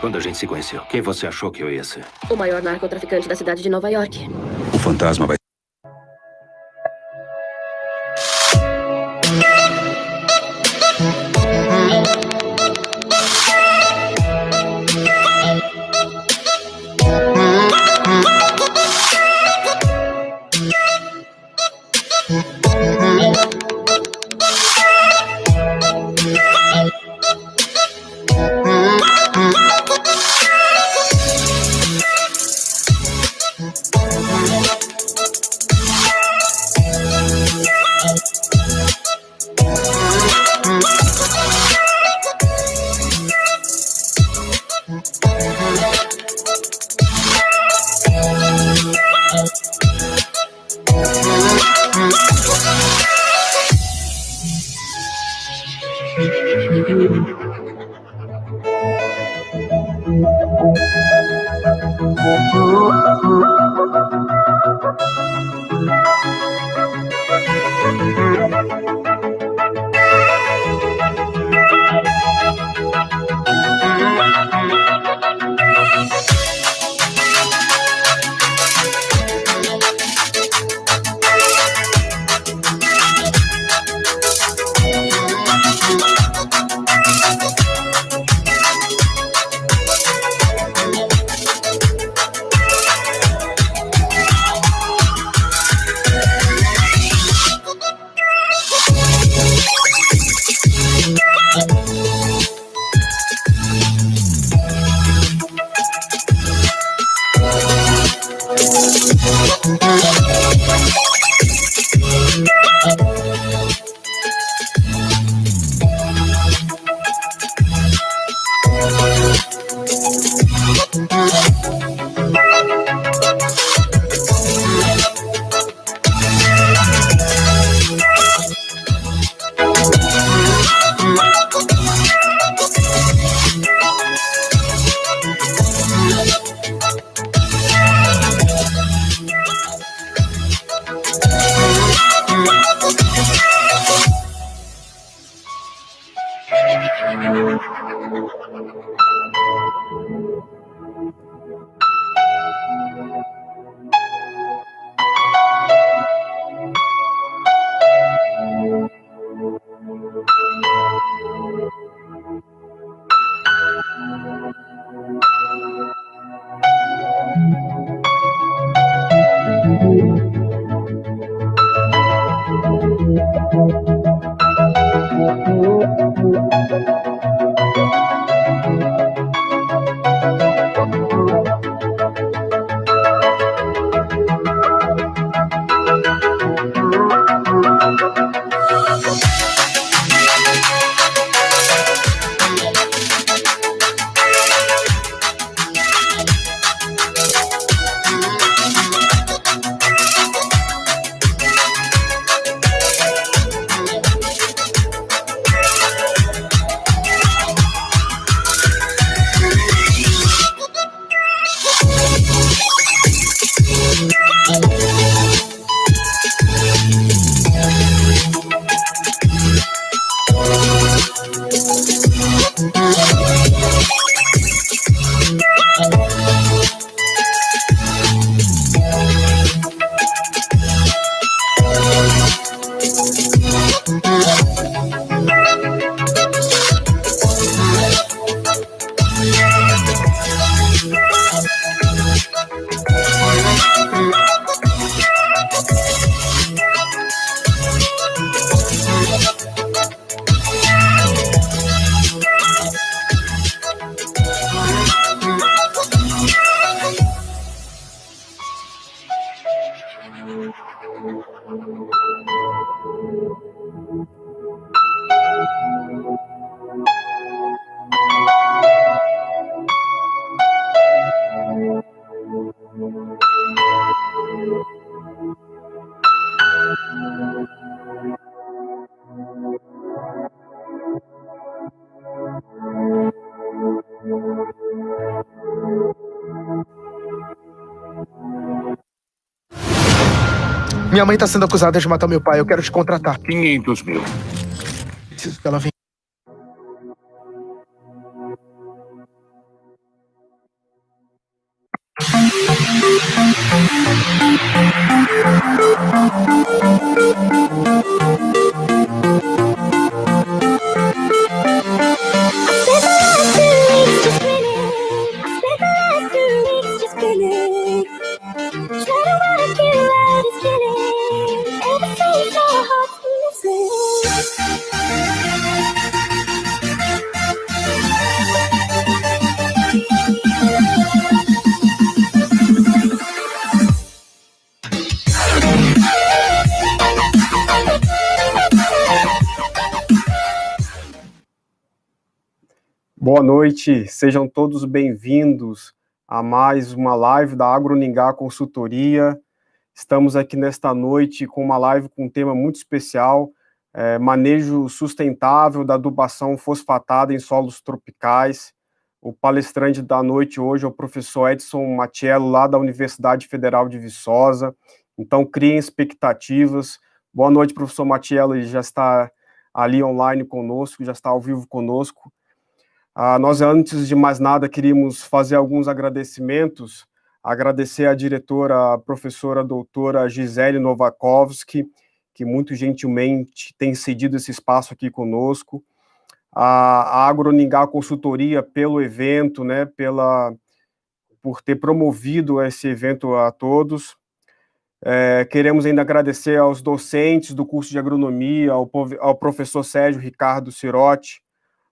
Quando a gente se conheceu, quem você achou que eu ia ser? O maior narcotraficante da cidade de Nova York. O fantasma vai... Minha mãe tá sendo acusada de matar meu pai. Eu quero te contratar. 500 mil. Preciso que ela venha. Boa noite, sejam todos bem-vindos a mais uma live da AgroUningá Consultoria. Estamos aqui nesta noite com uma live com um tema muito especial, manejo sustentável da adubação fosfatada em solos tropicais. O palestrante da noite hoje é o professor Edson Matiello, lá da Universidade Federal de Viçosa. Então, criem expectativas. Boa noite, professor Matiello, ele já está ali online conosco, já está ao vivo conosco. Nós, antes de mais nada, queríamos fazer alguns agradecimentos, agradecer à diretora, a professora doutora Gisele Novakovski, que muito gentilmente tem cedido esse espaço aqui conosco, a AgroUningá Consultoria pelo evento, né, por ter promovido esse evento a todos. Queremos ainda agradecer aos docentes do curso de agronomia, ao professor Sérgio Ricardo Cirotti,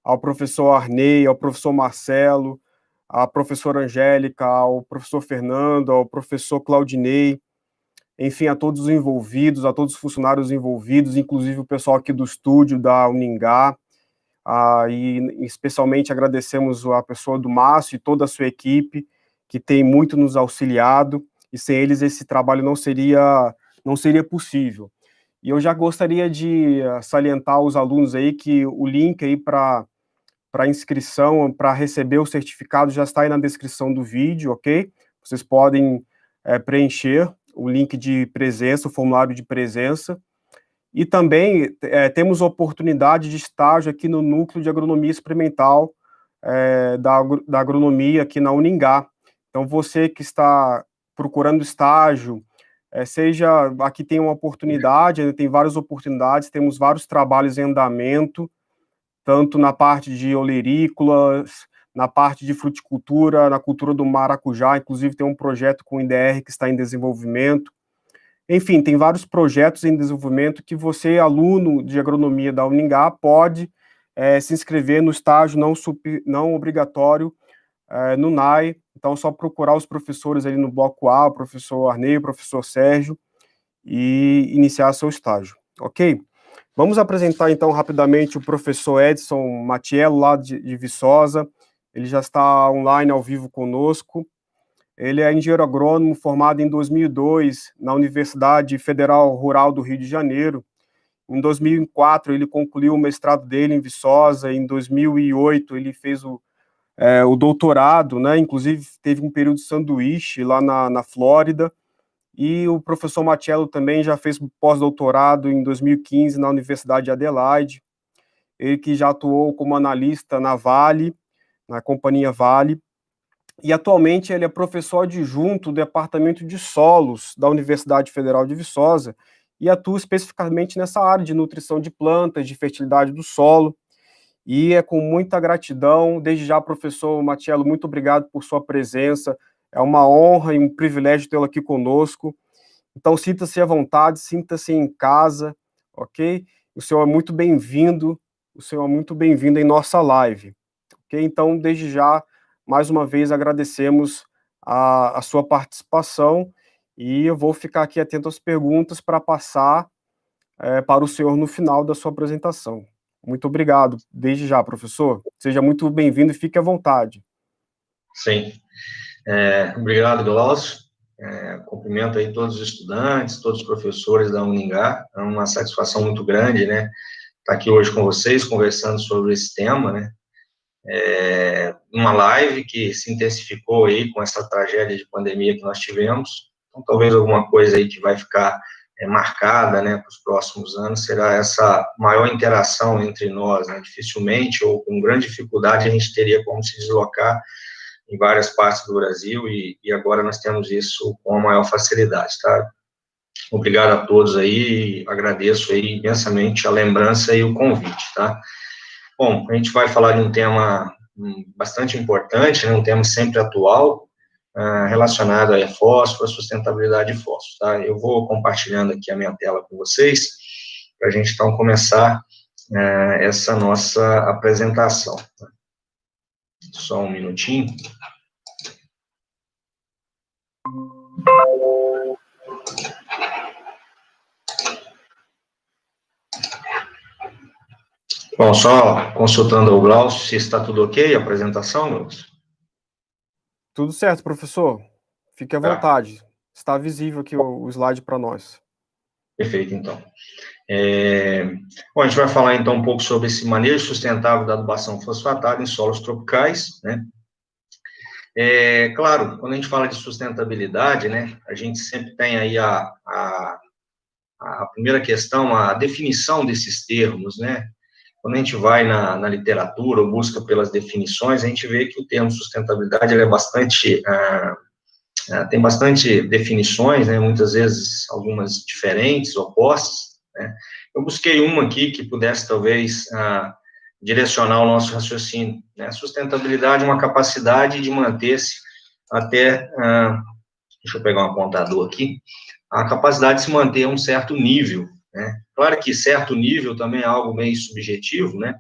ao professor Arnei, ao professor Marcelo, à professora Angélica, ao professor Fernando, ao professor Claudinei, enfim, a todos os envolvidos, a todos os funcionários envolvidos, inclusive o pessoal aqui do estúdio da Uningá, e especialmente agradecemos a pessoa do Márcio e toda a sua equipe, que tem muito nos auxiliado, e sem eles esse trabalho não seria possível. E eu já gostaria de salientar aos alunos aí que o link aí para inscrição, para receber o certificado, já está aí na descrição do vídeo, ok? Vocês podem preencher o link de presença, o formulário de presença. E também temos oportunidade de estágio aqui no Núcleo de Agronomia Experimental da Agronomia aqui na Uningá. Então, você que está procurando estágio, aqui tem uma oportunidade, tem várias oportunidades, temos vários trabalhos em andamento, tanto na parte de olerícolas, na parte de fruticultura, na cultura do maracujá, inclusive tem um projeto com o IDR que está em desenvolvimento. Enfim, tem vários projetos em desenvolvimento que você, aluno de agronomia da Uningá, pode se inscrever no estágio não obrigatório no NAI. Então, é só procurar os professores ali no bloco A, o professor Arnei, o professor Sérgio, e iniciar seu estágio, ok? Vamos apresentar, então, rapidamente o professor Edson Matiello, lá de Viçosa. Ele já está online, ao vivo conosco. Ele é engenheiro agrônomo, formado em 2002 na Universidade Federal Rural do Rio de Janeiro. Em 2004, ele concluiu o mestrado dele em Viçosa. Em 2008, ele fez o doutorado, né? Inclusive, teve um período de sanduíche lá na Flórida. E o professor Matiello também já fez pós-doutorado em 2015 na Universidade de Adelaide. Ele que já atuou como analista na Vale, na companhia Vale, e atualmente ele é professor adjunto do Departamento de Solos da Universidade Federal de Viçosa e atua especificamente nessa área de nutrição de plantas, de fertilidade do solo. E é com muita gratidão, desde já, professor Matiello, muito obrigado por sua presença. É uma honra e um privilégio tê-lo aqui conosco. Então, sinta-se à vontade, sinta-se em casa, ok? O senhor é muito bem-vindo, em nossa live, ok? Então, desde já, mais uma vez, agradecemos a sua participação e eu vou ficar aqui atento às perguntas para passar para o senhor no final da sua apresentação. Muito obrigado, desde já, professor. Seja muito bem-vindo e fique à vontade. Sim. Obrigado, Glaucio. Cumprimento aí todos os estudantes, todos os professores da Uningá. É uma satisfação muito grande, né, estar aqui hoje com vocês, conversando sobre esse tema, né. Uma live que se intensificou aí com essa tragédia de pandemia que nós tivemos. Então, talvez alguma coisa aí que vai ficar marcada, né, para os próximos anos, será essa maior interação entre nós, né, dificilmente ou com grande dificuldade a gente teria como se deslocar em várias partes do Brasil, e agora nós temos isso com a maior facilidade, tá? Obrigado a todos aí, agradeço aí imensamente a lembrança e o convite, tá? Bom, a gente vai falar de um tema bastante importante, né, um tema sempre atual, relacionado a fósforo, a sustentabilidade de fósforo, tá? Eu vou compartilhando aqui a minha tela com vocês, para a gente, então, começar essa nossa apresentação. Tá? Só um minutinho. Bom, só consultando o Glaucio, se está tudo ok, a apresentação, Glaucio? Tudo certo, professor. Fique à vontade. Está visível aqui o slide para nós. Perfeito, então. Bom, a gente vai falar, então, um pouco sobre esse manejo sustentável da adubação fosfatada em solos tropicais, né? Claro, quando a gente fala de sustentabilidade, né, a gente sempre tem aí a primeira questão, a definição desses termos, né? Quando a gente vai na literatura ou busca pelas definições, a gente vê que o termo sustentabilidade ele é bastante, tem bastante definições, né, muitas vezes algumas diferentes, opostas, né. Eu busquei uma aqui que pudesse, talvez, direcionar o nosso raciocínio, né. Sustentabilidade é uma capacidade de manter-se até, deixa eu pegar um apontador aqui, a capacidade de se manter a um certo nível, né. Claro que certo nível também é algo meio subjetivo, né,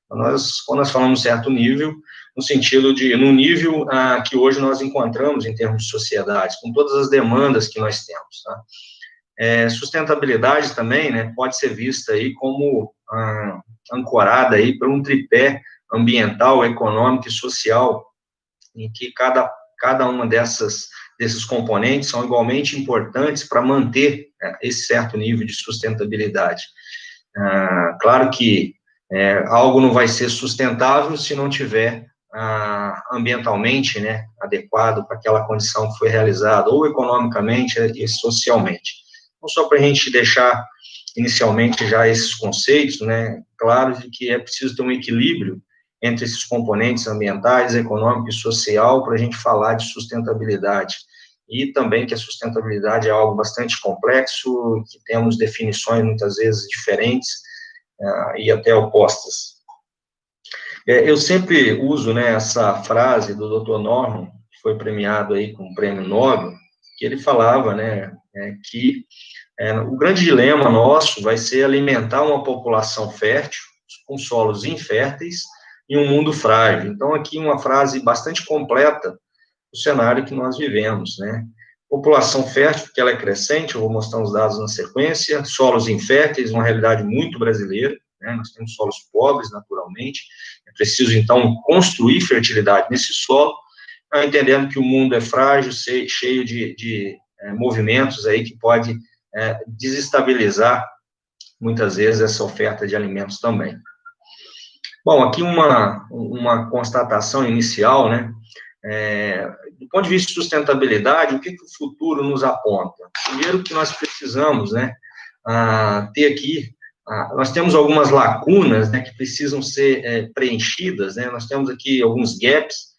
quando nós falamos certo nível, no sentido de, no nível que hoje nós encontramos em termos de sociedade, com todas as demandas que nós temos, tá? Sustentabilidade também, né, pode ser vista aí como ancorada aí por um tripé ambiental, econômico e social, em que cada uma desses componentes são igualmente importantes para manter esse certo nível de sustentabilidade. Claro que algo não vai ser sustentável se não tiver ambientalmente, né, adequado para aquela condição que foi realizada, ou economicamente e socialmente. Então, só para a gente deixar inicialmente já esses conceitos, né, claro de que é preciso ter um equilíbrio entre esses componentes ambientais, econômico e social para a gente falar de sustentabilidade. E também que a sustentabilidade é algo bastante complexo, que temos definições muitas vezes diferentes e até opostas. Eu sempre uso, né, essa frase do Dr. Norman, que foi premiado aí com o Prêmio Nobel, que ele falava, né, que o grande dilema nosso vai ser alimentar uma população fértil, com solos inférteis, em um mundo frágil. Então, aqui uma frase bastante completa do cenário que nós vivemos, né. População fértil, porque ela é crescente, eu vou mostrar os dados na sequência, solos inférteis, uma realidade muito brasileira, né, nós temos solos pobres, naturalmente, é preciso, então, construir fertilidade nesse solo, entendendo que o mundo é frágil, cheio de movimentos aí que pode desestabilizar, muitas vezes, essa oferta de alimentos também. Bom, aqui uma constatação inicial, né, do ponto de vista de sustentabilidade, o que o futuro nos aponta? Primeiro que nós precisamos, né, ter aqui, nós temos algumas lacunas, né, que precisam ser preenchidas, né, nós temos aqui alguns gaps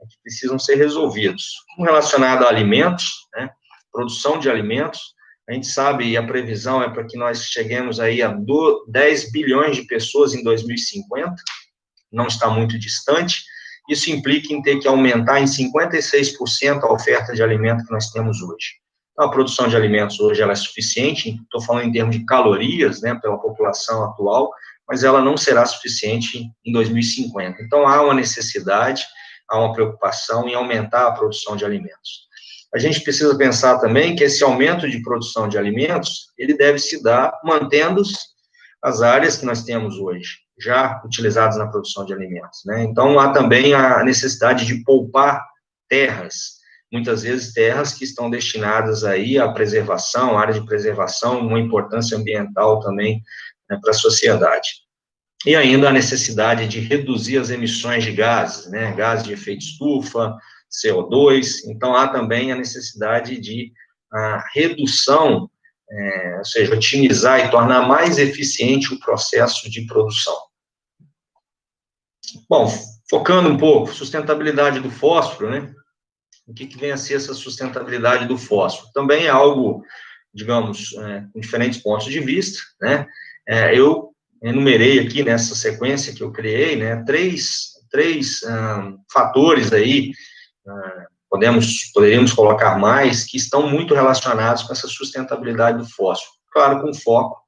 que precisam ser resolvidos. Um relacionado a alimentos, né, produção de alimentos, a gente sabe, e a previsão é para que nós cheguemos aí a 10 bilhões de pessoas em 2050, não está muito distante. Isso implica em ter que aumentar em 56% a oferta de alimento que nós temos hoje. Então, a produção de alimentos hoje ela é suficiente, estou falando em termos de calorias, né, pela população atual, mas ela não será suficiente em 2050. Então, há uma necessidade, há uma preocupação em aumentar a produção de alimentos. A gente precisa pensar também que esse aumento de produção de alimentos, ele deve se dar mantendo as áreas que nós temos hoje, já utilizadas na produção de alimentos, né? Então, há também a necessidade de poupar terras, muitas vezes terras que estão destinadas aí à preservação, área de preservação, uma importância ambiental também, né, para a sociedade. E ainda a necessidade de reduzir as emissões de gases, né, gases de efeito estufa, CO2, então há também a necessidade de redução ou seja, otimizar e tornar mais eficiente o processo de produção. Bom, focando um pouco, sustentabilidade do fósforo, né? O que vem a ser essa sustentabilidade do fósforo? Também é algo, digamos, com diferentes pontos de vista, né? Eu enumerei aqui nessa sequência que eu criei, né, três fatores aí, poderíamos colocar mais, que estão muito relacionados com essa sustentabilidade do fósforo. Claro, com foco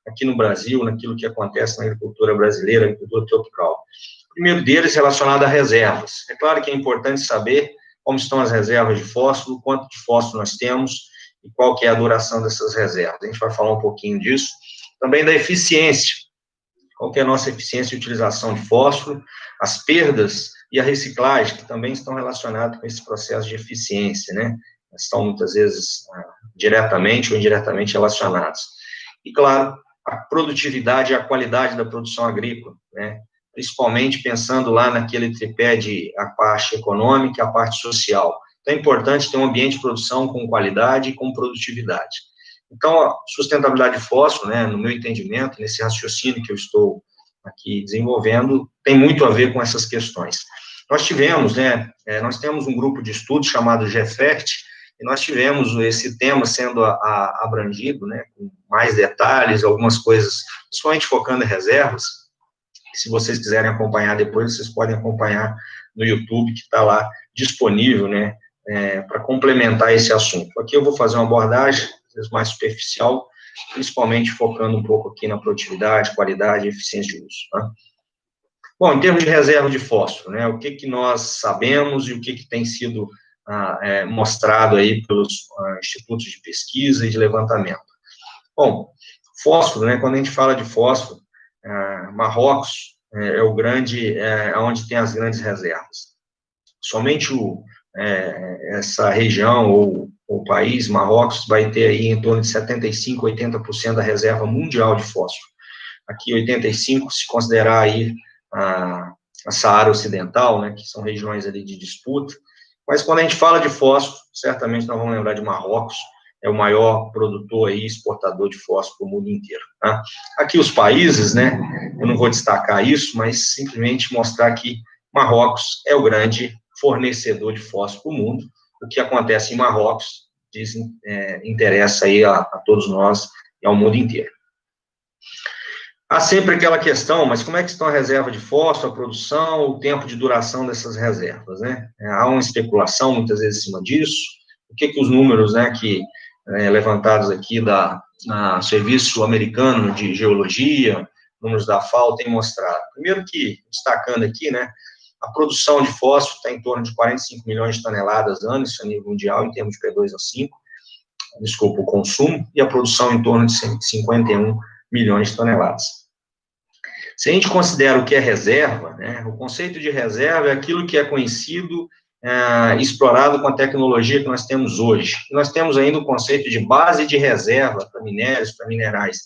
aqui no Brasil, naquilo que acontece na agricultura brasileira, agricultura tropical. O primeiro deles relacionado a reservas. É claro que é importante saber como estão as reservas de fósforo, quanto de fósforo nós temos e qual que é a duração dessas reservas. A gente vai falar um pouquinho disso. Também da eficiência. Qual que é a nossa eficiência de utilização de fósforo, as perdas e a reciclagem, que também estão relacionados com esse processo de eficiência, né? Estão muitas vezes diretamente ou indiretamente relacionados. E, claro, a produtividade e a qualidade da produção agrícola, né? Principalmente pensando lá naquele tripé de a parte econômica e a parte social. Então, é importante ter um ambiente de produção com qualidade e com produtividade. Então, a sustentabilidade de fósforo, né, no meu entendimento, nesse raciocínio que eu estou aqui desenvolvendo, tem muito a ver com essas questões. Nós tivemos, né, nós temos um grupo de estudos chamado GFERT, e nós tivemos esse tema sendo abrangido, né, com mais detalhes, algumas coisas, principalmente focando em reservas. Se vocês quiserem acompanhar depois, vocês podem acompanhar no YouTube, que está lá disponível, né, para complementar esse assunto. Aqui eu vou fazer uma abordagem mais superficial, principalmente focando um pouco aqui na produtividade, qualidade e eficiência de uso. Tá? Bom, em termos de reserva de fósforo, né, o que nós sabemos e o que tem sido mostrado aí pelos institutos de pesquisa e de levantamento. Bom, fósforo, né, quando a gente fala de fósforo, Marrocos é o grande, onde tem as grandes reservas. Somente essa região ou o país, Marrocos, vai ter aí em torno de 75%, 80% da reserva mundial de fósforo. Aqui 85% se considerar aí a Saara Ocidental, né, que são regiões ali de disputa. Mas quando a gente fala de fósforo, certamente nós vamos lembrar de Marrocos, é o maior produtor e exportador de fósforo do mundo inteiro. Tá? Aqui os países, né, eu não vou destacar isso, mas simplesmente mostrar que Marrocos é o grande fornecedor de fósforo para o mundo. O que acontece em Marrocos interessa aí a todos nós e ao mundo inteiro. Há sempre aquela questão, mas como é que estão a reserva de fósforo, a produção, o tempo de duração dessas reservas, né? Há uma especulação, muitas vezes, em cima disso. O que os números, né, levantados aqui na Serviço Americano de Geologia, números da FAO, têm mostrado? Primeiro que, destacando aqui, né, a produção de fósforo está em torno de 45 milhões de toneladas ano, isso a nível mundial, em termos de P2O5, o consumo, e a produção em torno de 51 milhões de toneladas. Se a gente considera o que é reserva, né, o conceito de reserva é aquilo que é conhecido, explorado com a tecnologia que nós temos hoje. E nós temos ainda o conceito de base de reserva para minérios, para minerais,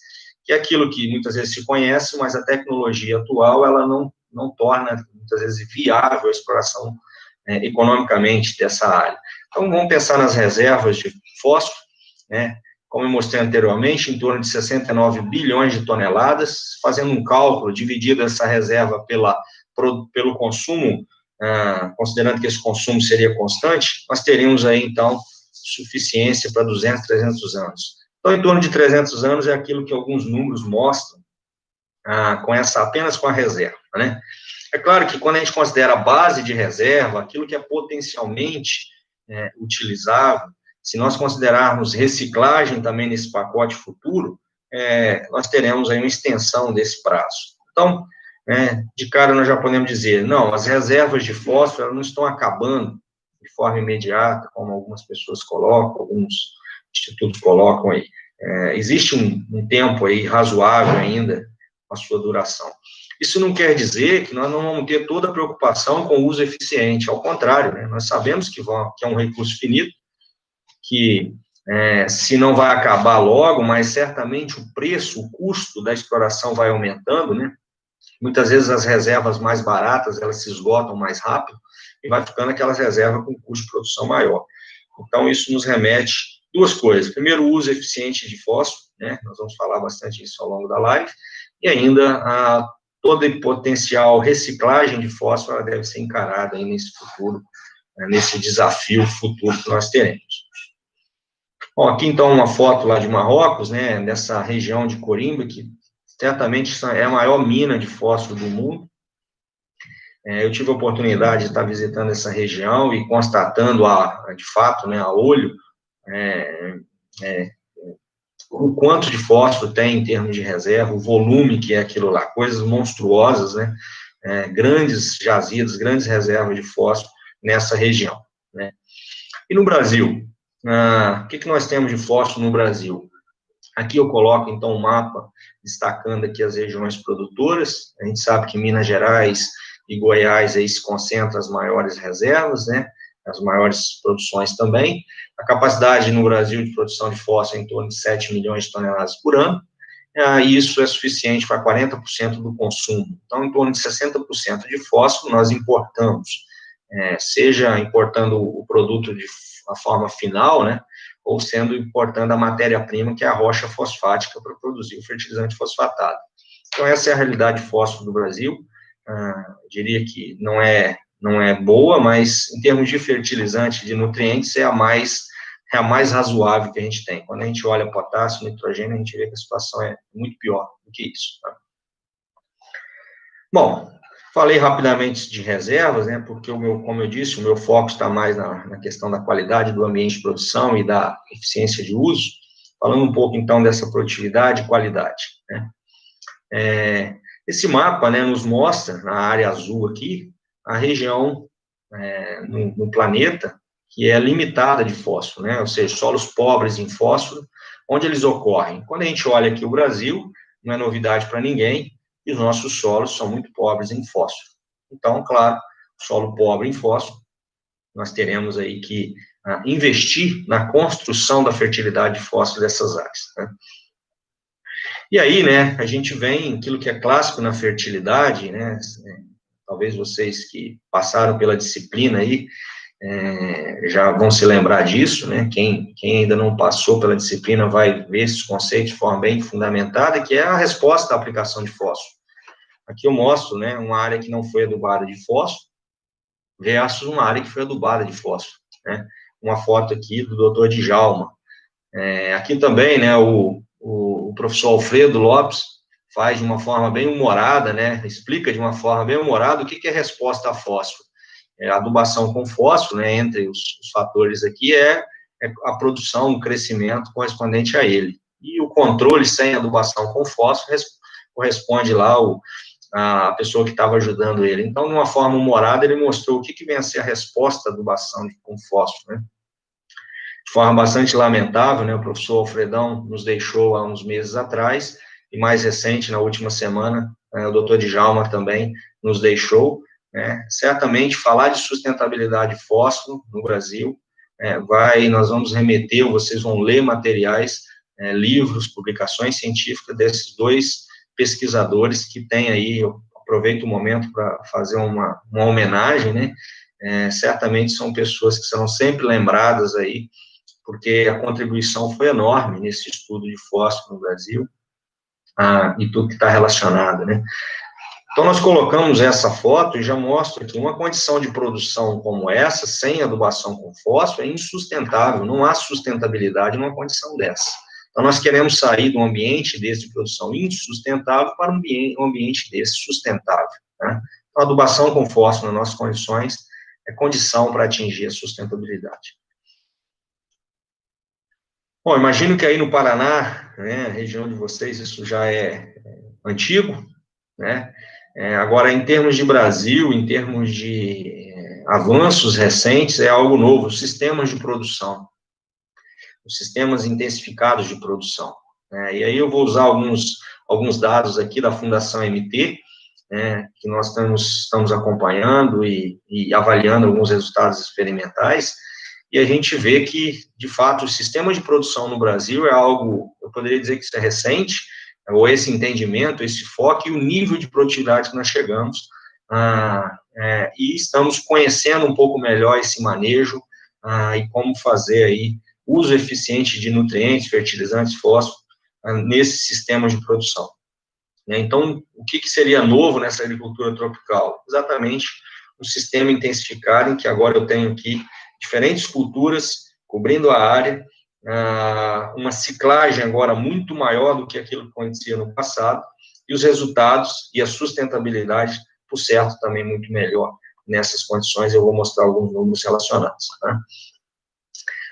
que é aquilo que muitas vezes se conhece, mas a tecnologia atual, ela não torna, muitas vezes, viável a exploração economicamente dessa área. Então, vamos pensar nas reservas de fósforo, né, como eu mostrei anteriormente, em torno de 69 bilhões de toneladas, fazendo um cálculo, dividido essa reserva pelo consumo, considerando que esse consumo seria constante, nós teríamos aí, então, suficiência para 200, 300 anos. Então, em torno de 300 anos é aquilo que alguns números mostram, apenas com a reserva, né? É claro que quando a gente considera a base de reserva, aquilo que é potencialmente utilizável, se nós considerarmos reciclagem também nesse pacote futuro, nós teremos aí uma extensão desse prazo. Então, de cara nós já podemos dizer, não, as reservas de fósforo elas não estão acabando de forma imediata, como algumas pessoas colocam, alguns institutos colocam aí. Existe um tempo aí razoável ainda a sua duração. Isso não quer dizer que nós não vamos ter toda a preocupação com o uso eficiente, ao contrário, né, nós sabemos que é um recurso finito, que se não vai acabar logo, mas certamente o preço, o custo da exploração vai aumentando, né, muitas vezes as reservas mais baratas, elas se esgotam mais rápido, e vai ficando aquelas reservas com custo de produção maior. Então, isso nos remete, duas coisas. Primeiro, o uso eficiente de fósforo, né? Nós vamos falar bastante disso ao longo da live. E ainda, toda potencial reciclagem de fósforo ela deve ser encarada aí nesse futuro, nesse desafio futuro que nós teremos. Bom, aqui então uma foto lá de Marrocos, né, nessa região de Corimba, que certamente é a maior mina de fósforo do mundo. Eu tive a oportunidade de estar visitando essa região e constatando, de fato, né, a olho, o quanto de fósforo tem em termos de reserva, o volume que é aquilo lá, coisas monstruosas, né, grandes jazidas, grandes reservas de fósforo nessa região, né. E no Brasil, o que nós temos de fósforo no Brasil? Aqui eu coloco, então, um mapa destacando aqui as regiões produtoras. A gente sabe que Minas Gerais e Goiás aí se concentram as maiores reservas, né, as maiores produções também. A capacidade no Brasil de produção de fósforo é em torno de 7 milhões de toneladas por ano, e isso é suficiente para 40% do consumo. Então, em torno de 60% de fósforo nós importamos, seja importando o produto de a forma final, né, ou sendo importando a matéria-prima, que é a rocha fosfática, para produzir o fertilizante fosfatado. Então, essa é a realidade de fósforo do Brasil. Diria que não é boa, mas em termos de fertilizante, de nutrientes, é a mais razoável que a gente tem. Quando a gente olha potássio, nitrogênio, a gente vê que a situação é muito pior do que isso. Tá? Bom, falei rapidamente de reservas, né, porque como eu disse, o meu foco está mais na questão da qualidade do ambiente de produção e da eficiência de uso. Falando um pouco, então, dessa produtividade e qualidade, né. Esse mapa, né, nos mostra, na área azul aqui, a região no planeta que é limitada de fósforo, né, ou seja, solos pobres em fósforo, onde eles ocorrem. Quando a gente olha aqui o Brasil, não é novidade para ninguém, e os nossos solos são muito pobres em fósforo. Então, claro, solo pobre em fósforo, nós teremos aí que investir na construção da fertilidade de fósforo dessas áreas, né. E aí, né, a gente vem aquilo que é clássico na fertilidade, né, talvez vocês que passaram pela disciplina aí, já vão se lembrar disso, né, quem ainda não passou pela disciplina vai ver esses conceitos de forma bem fundamentada, que é a resposta à aplicação de fósforo. Aqui eu mostro, né, uma área que não foi adubada de fósforo versus uma área que foi adubada de fósforo, né, uma foto aqui do Dr. Djalma. Aqui também, né, o professor Alfredo Lopes faz de uma forma bem humorada, né, explica de uma forma bem humorada o que é resposta a fósforo. A adubação com fósforo, né, entre os fatores aqui, é a produção, o crescimento correspondente a ele. E o controle sem adubação com fósforo corresponde lá a pessoa que estava ajudando ele. Então, de uma forma humorada, ele mostrou o que vem a ser a resposta à adubação com fósforo, né. De forma bastante lamentável, né, o professor Alfredão nos deixou há uns meses atrás, e mais recente, na última semana, o doutor Djalma também nos deixou, né. Certamente, falar de sustentabilidade de fósforo no Brasil, nós vamos remeter, ou vocês vão ler materiais, livros, publicações científicas desses dois pesquisadores que têm aí, eu aproveito o momento para fazer uma homenagem, né, certamente são pessoas que serão sempre lembradas aí, porque a contribuição foi enorme nesse estudo de fósforo no Brasil, e tudo que está relacionado, né. Então, nós colocamos essa foto e já mostro que uma condição de produção como essa, sem adubação com fósforo, é insustentável, não há sustentabilidade numa condição dessa. Então, nós queremos sair de um ambiente desse de produção insustentável para um ambiente desse sustentável, né? Então, a adubação com fósforo nas nossas condições é condição para atingir a sustentabilidade. Bom, imagino que aí no Paraná, né, a região de vocês, isso já é antigo, né? Agora, em termos de Brasil, em termos de avanços recentes, é algo novo, os sistemas de produção, os sistemas intensificados de produção, né? E aí eu vou usar alguns dados aqui da Fundação MT, né, que nós estamos acompanhando e avaliando alguns resultados experimentais, e a gente vê que, de fato, o sistema de produção no Brasil é algo, eu poderia dizer que isso é recente, ou esse entendimento, esse foco e o nível de produtividade que nós chegamos, e estamos conhecendo um pouco melhor esse manejo, e como fazer aí uso eficiente de nutrientes, fertilizantes, fósforo, nesses sistemas de produção. Então, o que seria novo nessa agricultura tropical? Exatamente um sistema intensificado, em que agora eu tenho aqui diferentes culturas cobrindo a área, uma ciclagem agora muito maior do que aquilo que acontecia no passado, e os resultados e a sustentabilidade, por certo, também muito melhor nessas condições. Eu vou mostrar alguns números relacionados. Tá?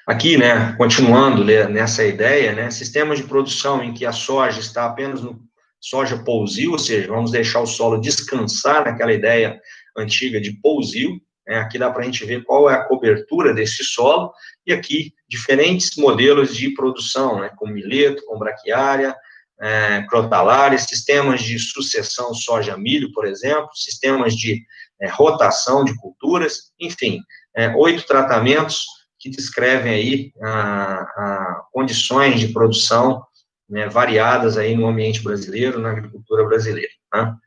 Aqui, né, continuando nessa ideia, né, sistemas de produção em que a soja está apenas no soja pousio, ou seja, vamos deixar o solo descansar naquela ideia antiga de pousio, né, aqui dá para a gente ver qual é a cobertura desse solo, e aqui diferentes modelos de produção, né, com mileto, com braquiária, crotalária, sistemas de sucessão soja-milho, por exemplo, sistemas de rotação de culturas, enfim, 8 tratamentos que descrevem aí condições de produção, né, variadas aí no ambiente brasileiro, na agricultura brasileira. Tá?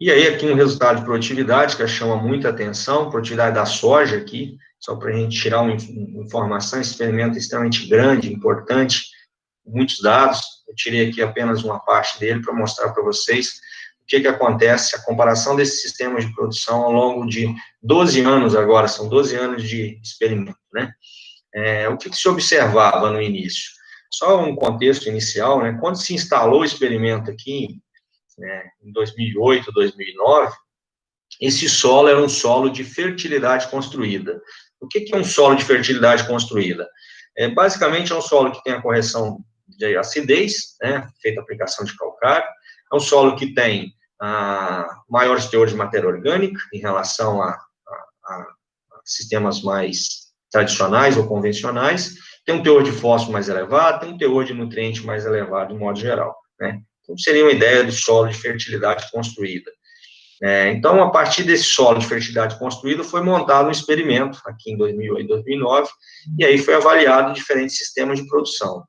E aí aqui um resultado de produtividade que chama muita atenção, produtividade da soja aqui, só para a gente tirar uma informação, esse experimento é extremamente grande, importante, muitos dados, eu tirei aqui apenas uma parte dele para mostrar para vocês o que acontece, a comparação desses sistemas de produção ao longo de 12 anos agora, são 12 anos de experimento, né? O que se observava no início? Só um contexto inicial, né? Quando se instalou o experimento aqui, né, em 2008, 2009, esse solo era um solo de fertilidade construída. O que é um solo de fertilidade construída? Basicamente é um solo que tem a correção de acidez, né, feita a aplicação de calcário, é um solo que tem maiores teores de matéria orgânica em relação a sistemas mais tradicionais ou convencionais, tem um teor de fósforo mais elevado, tem um teor de nutriente mais elevado, de modo geral, né? Então, seria uma ideia de solo de fertilidade construída. Então, a partir desse solo de fertilidade construída, foi montado um experimento, aqui em 2008, 2009, e aí foi avaliado diferentes sistemas de produção.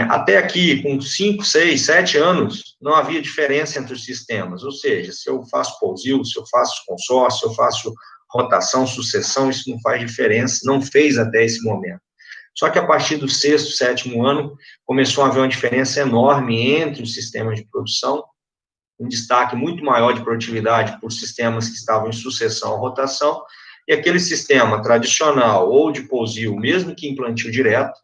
Até aqui, com 5, 6, 7 anos, não havia diferença entre os sistemas, ou seja, se eu faço pousio, se eu faço consórcio, se eu faço rotação, sucessão, isso não faz diferença, não fez até esse momento. Só que a partir do 6º, 7º ano, começou a haver uma diferença enorme entre os sistemas de produção, um destaque muito maior de produtividade por sistemas que estavam em sucessão ou rotação, e aquele sistema tradicional ou de pousio, mesmo que em plantio direto,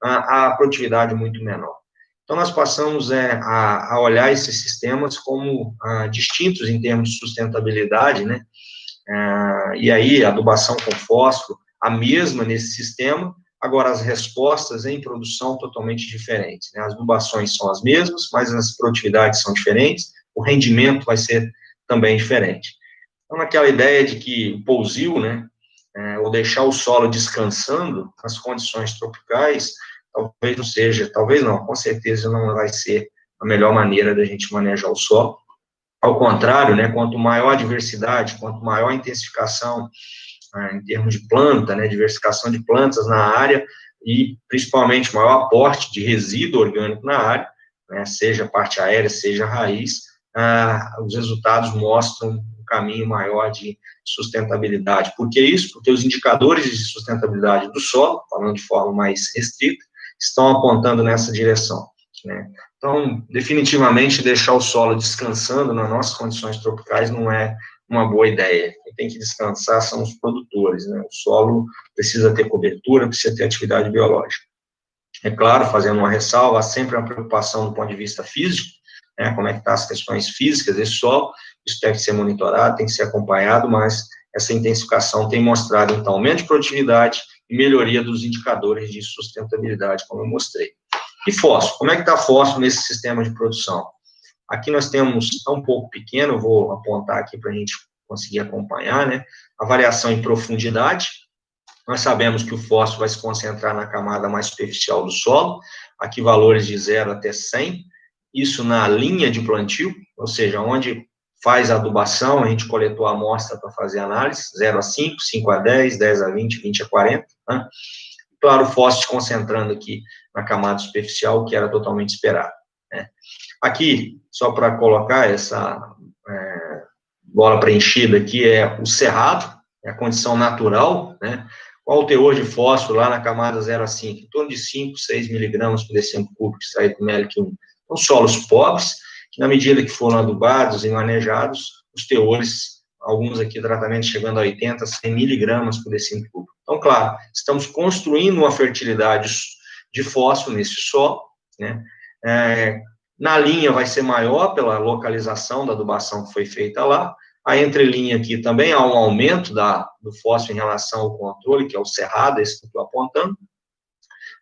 a produtividade muito menor. Então, nós passamos a olhar esses sistemas como distintos em termos de sustentabilidade, né? E aí, a adubação com fósforo, a mesma nesse sistema, agora as respostas em produção totalmente diferentes, né? As adubações são as mesmas, mas as produtividades são diferentes, o rendimento vai ser também diferente. Então, naquela ideia de que o pousio, né, ou deixar o solo descansando nas condições tropicais, talvez não seja, talvez não, com certeza não vai ser a melhor maneira da gente manejar o solo. Ao contrário, né, quanto maior a diversidade, quanto maior a intensificação em termos de planta, né, diversificação de plantas na área e, principalmente, maior aporte de resíduo orgânico na área, né, seja a parte aérea, seja a raiz, os resultados mostram um caminho maior de sustentabilidade. Por que isso? Porque os indicadores de sustentabilidade do solo, falando de forma mais restrita, estão apontando nessa direção, né? Então, definitivamente, deixar o solo descansando nas nossas condições tropicais não é uma boa ideia. Quem tem que descansar são os produtores, né? O solo precisa ter cobertura, precisa ter atividade biológica. É claro, fazendo uma ressalva, há sempre uma preocupação do ponto de vista físico, né? Como é que estão as questões físicas desse solo, isso tem que ser monitorado, tem que ser acompanhado, mas essa intensificação tem mostrado, então, aumento de produtividade e melhoria dos indicadores de sustentabilidade, como eu mostrei. E fósforo, como é que está fósforo nesse sistema de produção? Aqui nós temos, está um pouco pequeno, eu vou apontar aqui para a gente conseguir acompanhar, né? A variação em profundidade, nós sabemos que o fósforo vai se concentrar na camada mais superficial do solo, aqui valores de 0 até 100, isso na linha de plantio, ou seja, onde faz a adubação, a gente coletou a amostra para fazer a análise, 0 a 5, 5 a 10, 10 a 20, 20 a 40, né? Claro, o fósforo se concentrando aqui na camada superficial, que era totalmente esperado, né? Aqui, só para colocar essa bola preenchida aqui, é o cerrado, é a condição natural, né? Qual o teor de fósforo lá na camada 0 a 5? Em torno de 5, 6 miligramas por decímetro cúbico extraído do MELIC-1. Então, solos pobres, que na medida que foram adubados e manejados, os teores, alguns aqui tratamentos chegando a 80, 100 miligramas por decímetro cúbico. Então, claro, estamos construindo uma fertilidade de fósforo nesse solo, né? Na linha vai ser maior pela localização da adubação que foi feita lá. A entrelinha aqui também há um aumento do fósforo em relação ao controle, que é o cerrado, esse que eu estou apontando,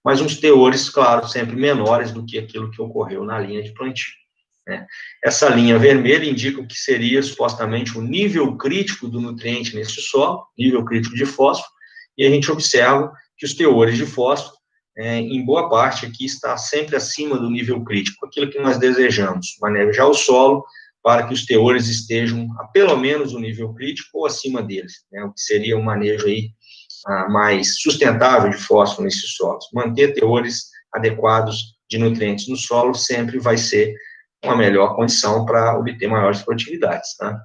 mas uns teores, claro, sempre menores do que aquilo que ocorreu na linha de plantio, né? Essa linha vermelha indica o que seria, supostamente, o nível crítico do nutriente nesse solo, nível crítico de fósforo, e a gente observa que os teores de fósforo, em boa parte aqui, está sempre acima do nível crítico, aquilo que nós desejamos, manejar o solo para que os teores estejam a pelo menos o nível crítico ou acima deles, né, o que seria um manejo aí mais sustentável de fósforo nesses solos. Manter teores adequados de nutrientes no solo sempre vai ser uma melhor condição para obter maiores produtividades, tá?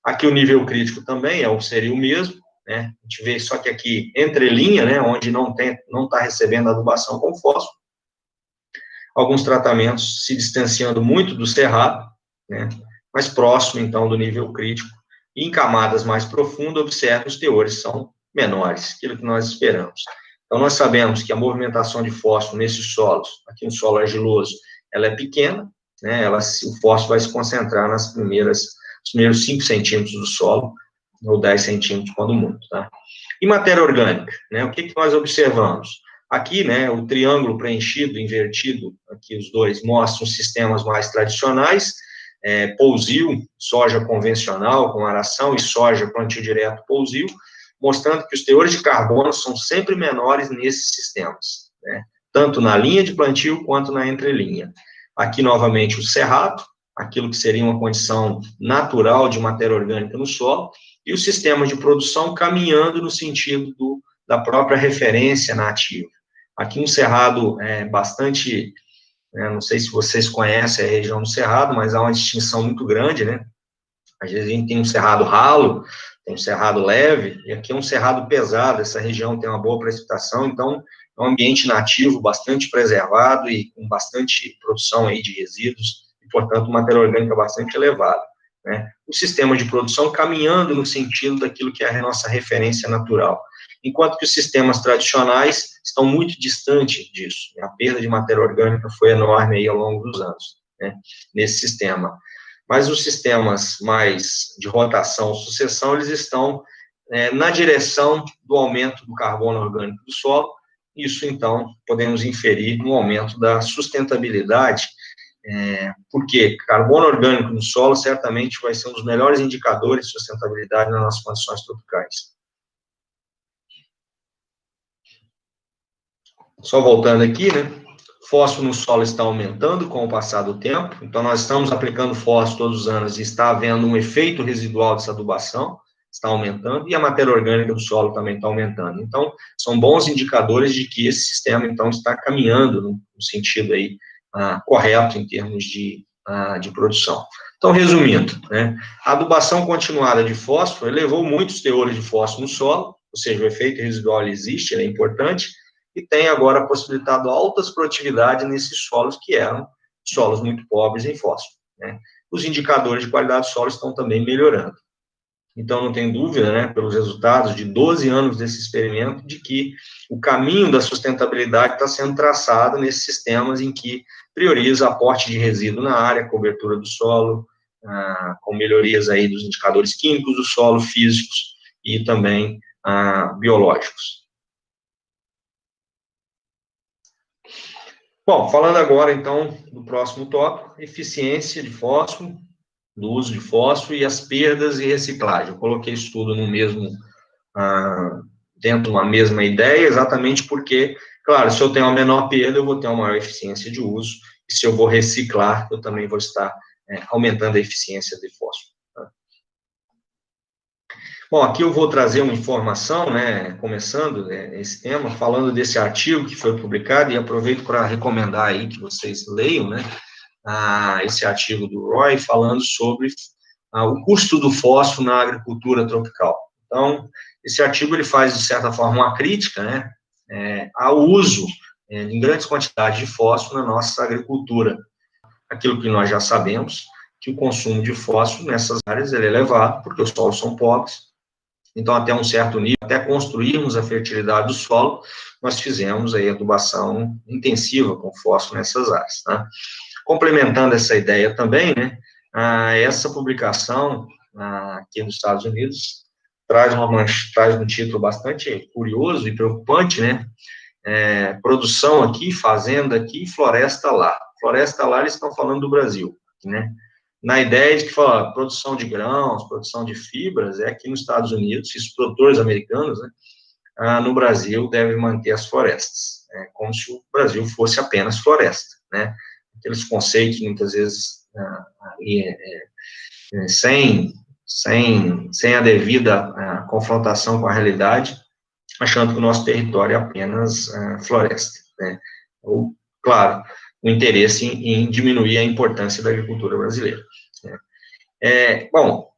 Aqui o nível crítico também seria o mesmo, né? A gente vê só que aqui, entre linha, né, onde não está recebendo adubação com fósforo, alguns tratamentos se distanciando muito do cerrado, né, mais próximo, então, do nível crítico, e em camadas mais profundas, observa que os teores são menores, aquilo que nós esperamos. Então, nós sabemos que a movimentação de fósforo nesses solos, aqui no solo argiloso, ela é pequena, né, o fósforo vai se concentrar nos primeiros 5 centímetros do solo, ou 10 centímetros, quando muito, tá? E matéria orgânica, né, o que nós observamos? Aqui, né, o triângulo preenchido, invertido, aqui os dois, mostram sistemas mais tradicionais, pousio, soja convencional com aração, e soja plantio direto pousio, mostrando que os teores de carbono são sempre menores nesses sistemas, né, tanto na linha de plantio quanto na entrelinha. Aqui, novamente, o cerrado, aquilo que seria uma condição natural de matéria orgânica no solo, e o sistema de produção caminhando no sentido da própria referência nativa. Aqui um cerrado bastante, não sei se vocês conhecem a região do cerrado, mas há uma distinção muito grande, né? Às vezes a gente tem um cerrado ralo, tem um cerrado leve, e aqui é um cerrado pesado. Essa região tem uma boa precipitação, então é um ambiente nativo bastante preservado e com bastante produção aí de resíduos, e, portanto, matéria orgânica bastante elevada, né? O sistema de produção caminhando no sentido daquilo que é a nossa referência natural, enquanto que os sistemas tradicionais estão muito distantes disso, né? A perda de matéria orgânica foi enorme aí ao longo dos anos, né, nesse sistema. Mas os sistemas mais de rotação, sucessão, eles estão na direção do aumento do carbono orgânico do solo. Isso, então, podemos inferir no aumento da sustentabilidade, porque carbono orgânico no solo certamente vai ser um dos melhores indicadores de sustentabilidade nas nossas condições tropicais. Só voltando aqui, né, fósforo no solo está aumentando com o passar do tempo, então nós estamos aplicando fósforo todos os anos e está havendo um efeito residual dessa adubação, está aumentando, e a matéria orgânica do solo também está aumentando. Então, são bons indicadores de que esse sistema, então, está caminhando no sentido aí correto em termos de produção. Então, resumindo, né, a adubação continuada de fósforo elevou muitos teores de fósforo no solo, ou seja, o efeito residual existe, ele é importante, e tem agora possibilitado altas produtividades nesses solos que eram solos muito pobres em fósforo, né. Os indicadores de qualidade do solo estão também melhorando. Então, não tem dúvida, né, pelos resultados de 12 anos desse experimento, de que o caminho da sustentabilidade está sendo traçado nesses sistemas em que prioriza aporte de resíduo na área, cobertura do solo, com melhorias aí dos indicadores químicos do solo, físicos e também biológicos. Bom, falando agora, então, do próximo tópico, eficiência de fósforo, do uso de fósforo e as perdas e reciclagem. Eu coloquei isso tudo no mesmo, dentro de uma mesma ideia, exatamente porque, claro, se eu tenho uma menor perda, eu vou ter uma maior eficiência de uso, e se eu vou reciclar, eu também vou estar aumentando a eficiência de fósforo. Tá? Bom, aqui eu vou trazer uma informação, né, começando esse tema, falando desse artigo que foi publicado, e aproveito para recomendar aí que vocês leiam, né, esse artigo do Roy, falando sobre o custo do fósforo na agricultura tropical. Então, esse artigo ele faz, de certa forma, uma crítica, né, ao uso em grandes quantidades de fósforo na nossa agricultura. Aquilo que nós já sabemos, que o consumo de fósforo nessas áreas ele é elevado, porque os solos são pobres. Então, até um certo nível, até construirmos a fertilidade do solo, nós fizemos aí adubação intensiva com fósforo nessas áreas, tá? Complementando essa ideia também, né, essa publicação aqui nos Estados Unidos traz um título bastante curioso e preocupante, né, produção aqui, fazenda aqui, floresta lá. Floresta lá, eles estão falando do Brasil, né? Na ideia de que fala, produção de grãos, produção de fibras, é aqui nos Estados Unidos, os produtores americanos, né, no Brasil, devem manter as florestas, como se o Brasil fosse apenas floresta, né? Aqueles conceitos, muitas vezes, sem a devida confrontação com a realidade, achando que o nosso território é apenas floresta, né? Ou, claro, o interesse em diminuir a importância da agricultura brasileira, né? Bom,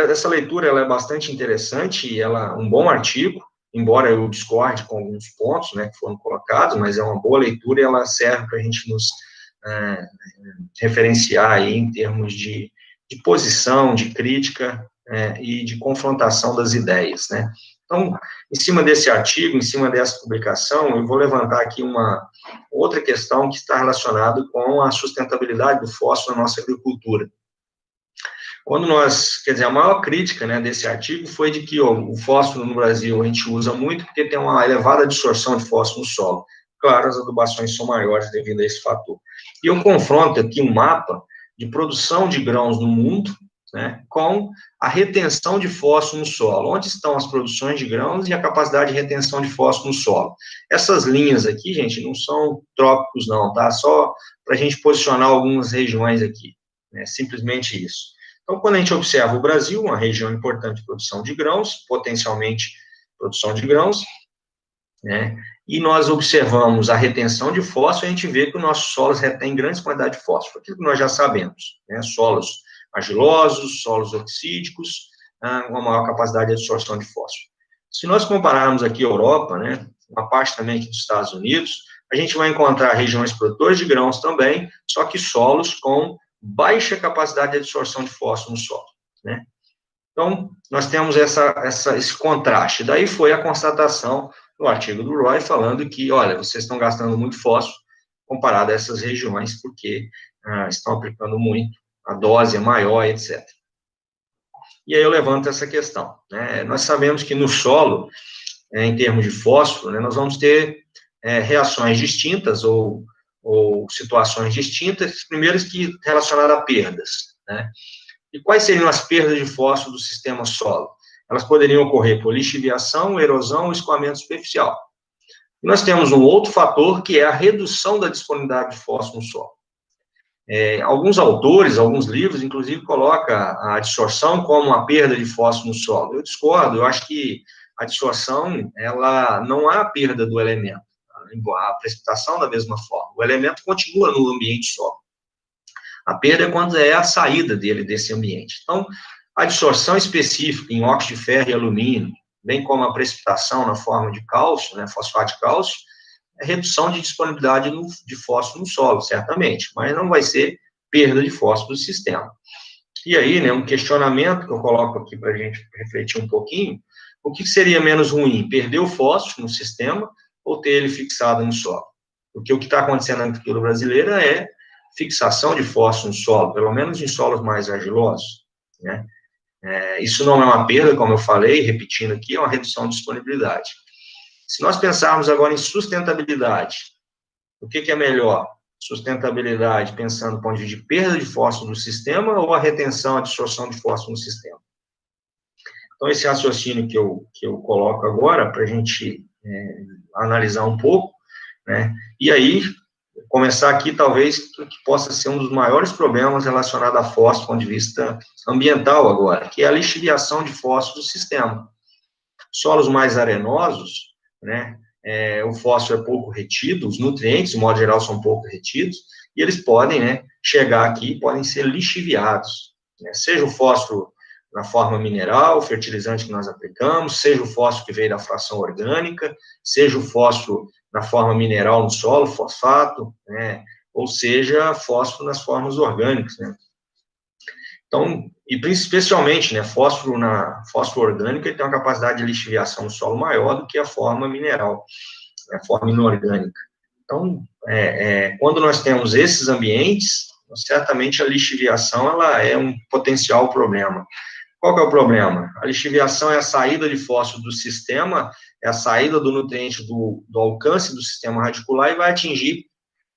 essa leitura ela é bastante interessante, e ela é um bom artigo, embora eu discorde com alguns pontos, né, que foram colocados, mas é uma boa leitura e ela serve para a gente nos referenciar aí em termos de posição, de crítica e de confrontação das ideias, né. Então, em cima desse artigo, em cima dessa publicação, eu vou levantar aqui uma outra questão que está relacionada com a sustentabilidade do fósforo na nossa agricultura. Quando a maior crítica, né, desse artigo foi de que o fósforo no Brasil a gente usa muito porque tem uma elevada absorção de fósforo no solo. Claro, as adubações são maiores devido a esse fator. E eu confronto aqui um mapa de produção de grãos no mundo, né, com a retenção de fósforo no solo. Onde estão as produções de grãos e a capacidade de retenção de fósforo no solo? Essas linhas aqui, gente, não são trópicos não, tá? Só para a gente posicionar algumas regiões aqui, né? Simplesmente isso. Então, quando a gente observa o Brasil, uma região importante de produção de grãos, potencialmente produção de grãos, né, e nós observamos a retenção de fósforo, a gente vê que os nossos solos retêm grandes quantidades de fósforo, aquilo que nós já sabemos, né, solos argilosos, solos oxídicos, uma maior capacidade de absorção de fósforo. Se nós compararmos aqui a Europa, né, uma parte também aqui dos Estados Unidos, a gente vai encontrar regiões produtoras de grãos também, só que solos com baixa capacidade de absorção de fósforo no solo, né? Então, nós temos esse contraste. Daí foi a constatação no artigo do Roy, falando que, olha, vocês estão gastando muito fósforo comparado a essas regiões, porque estão aplicando muito, a dose é maior, etc. E aí eu levanto essa questão, né? Nós sabemos que no solo, em termos de fósforo, né, nós vamos ter reações distintas, ou situações distintas, primeiras que relacionadas a perdas, né? E quais seriam as perdas de fósforo do sistema solo? Elas poderiam ocorrer por lixiviação, erosão ou escoamento superficial. E nós temos um outro fator, que é a redução da disponibilidade de fósforo no solo. Alguns autores, alguns livros, inclusive, colocam a adsorção como a perda de fósforo no solo. Eu discordo, eu acho que a adsorção, ela não há perda do elemento. A precipitação da mesma forma. O elemento continua no ambiente solo. A perda é quando é a saída desse ambiente. Então, a adsorção específica em óxido de ferro e alumínio, bem como a precipitação na forma de cálcio, né, fosfato de cálcio, é redução de disponibilidade de fósforo no solo, certamente, mas não vai ser perda de fósforo do sistema. E aí, né, um questionamento que eu coloco aqui para a gente refletir um pouquinho, o que seria menos ruim, perder o fósforo no sistema ou ter ele fixado no solo? Porque o que está acontecendo na agricultura brasileira é fixação de fósforo no solo, pelo menos em solos mais argilosos, né? Isso não é uma perda, como eu falei, repetindo aqui, é uma redução de disponibilidade. Se nós pensarmos agora em sustentabilidade, o que é melhor? Sustentabilidade, pensando do ponto de vista de perda de fósforo no sistema ou a retenção, a absorção de fósforo no sistema? Então, esse raciocínio que eu coloco agora, para a gente analisar um pouco, né, e aí, começar aqui, talvez, que possa ser um dos maiores problemas relacionados a fósforo, do ponto de vista ambiental agora, que é a lixiviação de fósforo do sistema. Solos mais arenosos, né, o fósforo é pouco retido, os nutrientes, de modo geral, são pouco retidos, e eles podem, né, chegar aqui, podem ser lixiviados, né, seja o fósforo na forma mineral, fertilizante que nós aplicamos, seja o fósforo que veio da fração orgânica, seja o fósforo na forma mineral no solo, fosfato, né, ou seja, fósforo nas formas orgânicas, né. Então, e especialmente, né, fósforo orgânico, ele tem uma capacidade de lixiviação no solo maior do que a forma mineral, a forma inorgânica. Então, quando nós temos esses ambientes, certamente a lixiviação, ela é um potencial problema. Qual que é o problema? A lixiviação é a saída de fósforo do sistema, é a saída do nutriente do alcance do sistema radicular e vai atingir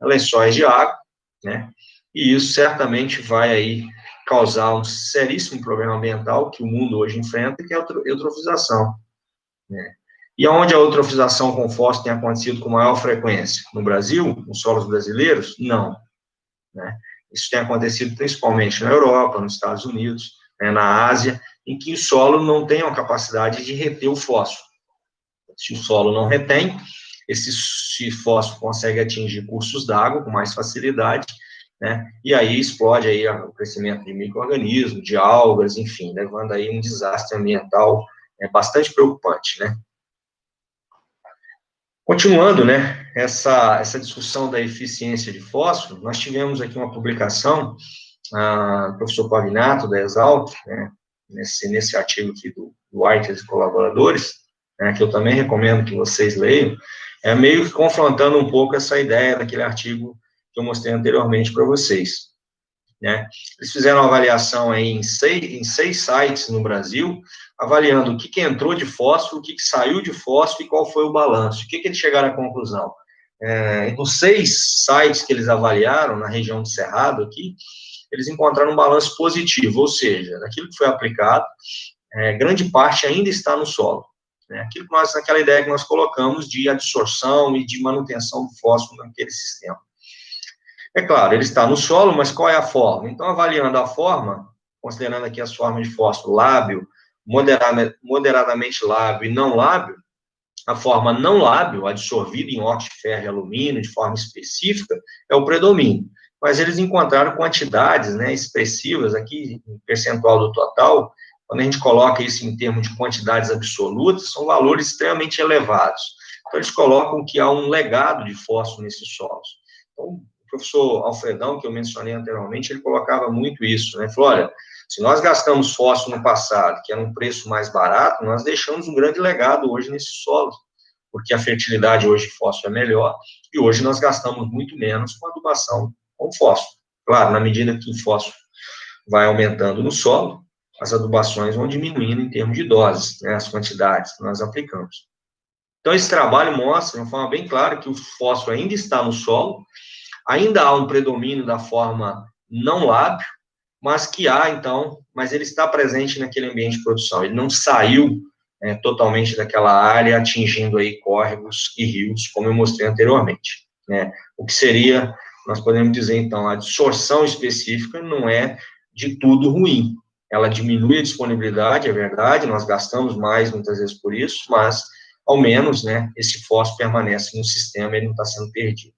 lençóis de água, né? E isso certamente vai aí causar um seríssimo problema ambiental que o mundo hoje enfrenta, que é a eutrofização, né? E onde a eutrofização com fósforo tem acontecido com maior frequência? No Brasil, nos solos brasileiros? Não, né? Isso tem acontecido principalmente na Europa, nos Estados Unidos, né, na Ásia, em que o solo não tem a capacidade de reter o fósforo. Se o solo não retém, esse fósforo consegue atingir cursos d'água com mais facilidade, né, e aí explode aí o crescimento de micro-organismos, de algas, enfim, levando aí um desastre ambiental bastante preocupante, né. Continuando, né, essa discussão da eficiência de fósforo, nós tivemos aqui uma publicação, do professor Pavinato, da Exalc, né, nesse artigo aqui do White e colaboradores, né, que eu também recomendo que vocês leiam, meio que confrontando um pouco essa ideia daquele artigo que eu mostrei anteriormente para vocês, né. Eles fizeram uma avaliação aí em seis sites no Brasil, avaliando o que entrou de fósforo, o que saiu de fósforo e qual foi o balanço. O que eles chegaram à conclusão? Dos 6 sites que eles avaliaram, na região do Cerrado aqui, eles encontraram um balanço positivo, ou seja, daquilo que foi aplicado, grande parte ainda está no solo, né? Aquela ideia que nós colocamos de absorção e de manutenção do fósforo naquele sistema. É claro, ele está no solo, mas qual é a forma? Então, avaliando a forma, considerando aqui as formas de fósforo lábil, moderadamente lábil e não lábil, a forma não lábil, absorvida em óxido de ferro e alumínio, de forma específica, é o predomínio. Mas eles encontraram quantidades, né, expressivas, aqui, em percentual do total, quando a gente coloca isso em termos de quantidades absolutas, são valores extremamente elevados. Então, eles colocam que há um legado de fósforo nesses solos. Então, o professor Alfredão, que eu mencionei anteriormente, ele colocava muito isso, né, falou, olha, se nós gastamos fósforo no passado, que era um preço mais barato, nós deixamos um grande legado hoje nesses solos, porque a fertilidade hoje de fósforo é melhor, e hoje nós gastamos muito menos com adubação com fósforo. Claro, na medida que o fósforo vai aumentando no solo, as adubações vão diminuindo em termos de doses, né, as quantidades que nós aplicamos. Então, esse trabalho mostra, de uma forma bem clara, que o fósforo ainda está no solo, ainda há um predomínio da forma não lábil, mas mas ele está presente naquele ambiente de produção, ele não saiu totalmente daquela área, atingindo aí córregos e rios, como eu mostrei anteriormente, né, o que seria, nós podemos dizer, então, a absorção específica não é de tudo ruim, ela diminui a disponibilidade, é verdade, nós gastamos mais muitas vezes por isso, mas, ao menos, né, esse fósforo permanece no sistema, ele não está sendo perdido.